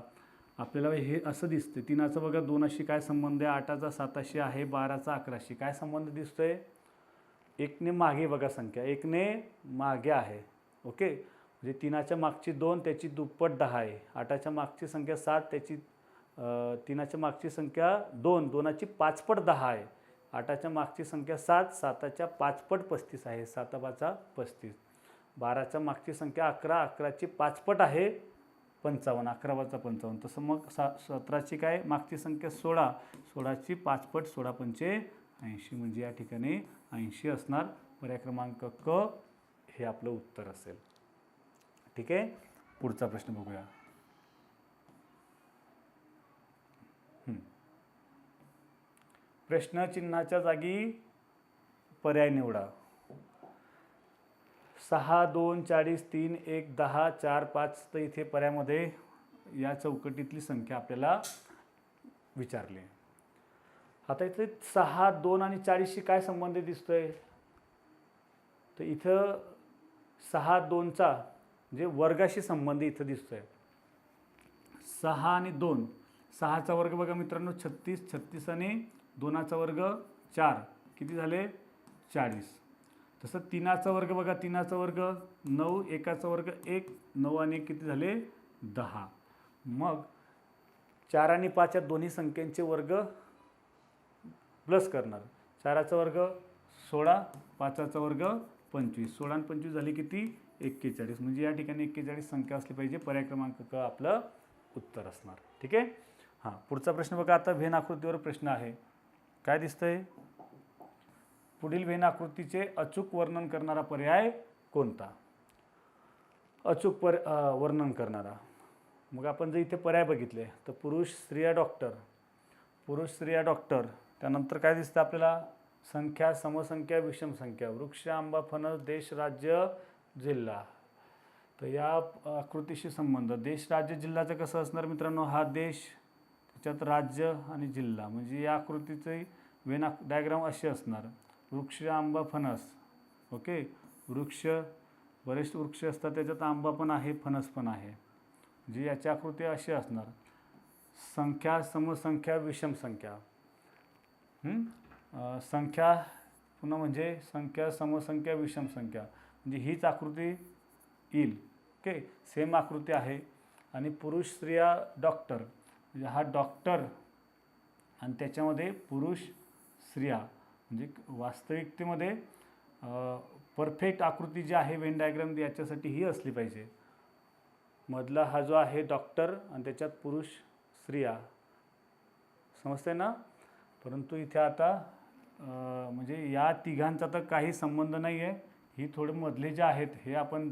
आपल्याला हे असं दिसतं. 3चा बघा 2शी काय संबंध आहे? 8चा 7शी आहे, 12चा 11शी. काय संबंध दिसतोय? 1ने मागे बघा संख्या, 1ने मागे आहे. ओके. म्हणजे 3च्या मागची 2, त्याची दुप्पट 10 आहे. 8च्या मागची संख्या 7, त्याची 3च्या मागची संख्या 2, 2ची 5पट 10 आहे. 8च्या मागची संख्या 7, 7च्या 5पट 35 आहे. 7 5 35. 12च्या मागची संख्या 11, 11ची 5पट आहे 55, 11 5 55. तसं मग 17ची काय मागची संख्या 16, 16ची 5पट 16 5 80, म्हणजे या ठिकाणी 80 असणार. पर्याय क्रमांक क हे आपलं उत्तर असेल. ठीक आहे. पुढचा प्रश्न बघूया. प्रश्नचिन्हाच्या जागी पर्याय निवडा. 6 2 40 3 1 10 4 5 तर इथे पर्यामध्ये या चौकटीतली संख्या आपल्याला विचारली आहे. आता इथे 6 2 आणि 40शी काय संबंध दिसतोय, तर इथं 6 2चा म्हणजे वर्गाशी संबंध इथं दिसतोय. 6 आणि 2, 6चा वर्ग बघा मित्रांनो 36, 36 आणि 2चा वर्ग 4, किती झाले 40. तसं 3चा वर्ग बघा, 3चा वर्ग 9, 1चा वर्ग 1, 9 आणि 1 किती झाले 10. मग 4 आणि 5 या दोन्ही संख्यांचे वर्ग प्लस करणार. 4चा वर्ग 16, 5चा वर्ग 25, 16 आणि 25 झाले किती 41. म्हणजे या ठिकाणी 41 संख्या असली पाहिजे. पर्याय क्रमांक क आपलं उत्तर असणार. ठीक आहे. हां, पुढचा प्रश्न बघा. आता व्हेन आकृतीवर प्रश्न आहे. काय दिसतंय, पुढील व्हेन आकृतीचे अचूक वर्णन करणारा पर्याय कोणता. अचूक वर्णन करणारा, मग आपण जर इथे पर्याय बघितले तर पुरुष स्त्रिया डॉक्टर, पुरुष स्त्रिया डॉक्टर. त्यानंतर काय दिसतं आपल्याला, संख्या समसंख्या विषम संख्या, वृक्ष आंबा फणस देश राज्य जिल्हा. तर या आकृतीशी संबंध, देश राज्य जिल्ह्याचं कसं असणार मित्रांनो, हा देश त्याच्यात राज्य आणि जिल्हा, म्हणजे या आकृतीचे वेन डायग्राम असे असणार. वृक्ष आंबा फणस, ओके, वृक्ष बरेच वृक्ष असतात, त्याच्यात आंबा पण आहे फणस पण आहे, जी याची आकृती अशी असणार. संख्या समसंख्या विषम संख्या, संख्या पुन्हा म्हणजे संख्या समसंख्या विषम संख्या, म्हणजे हीच आकृती येईल. ओके, सेम आकृती आहे. आणि पुरुष स्त्रिया डॉक्टर, म्हणजे हा डॉक्टर आणि त्याच्यामध्ये पुरुष स्त्रिया, म्हणजे वास्तविकतेमध्ये परफेक्ट आकृती जी आहे वेन डायग्राम याच्यासाठी ही असली पाहिजे. मधला हा जो आहे डॉक्टर आणि त्याच्यात पुरुष स्त्रिया, समजते ना. परंतु इथे आता म्हणजे या तिघांचा तर काही संबंध नाही आहे. ही थोडे मधले जे आहेत हे आपण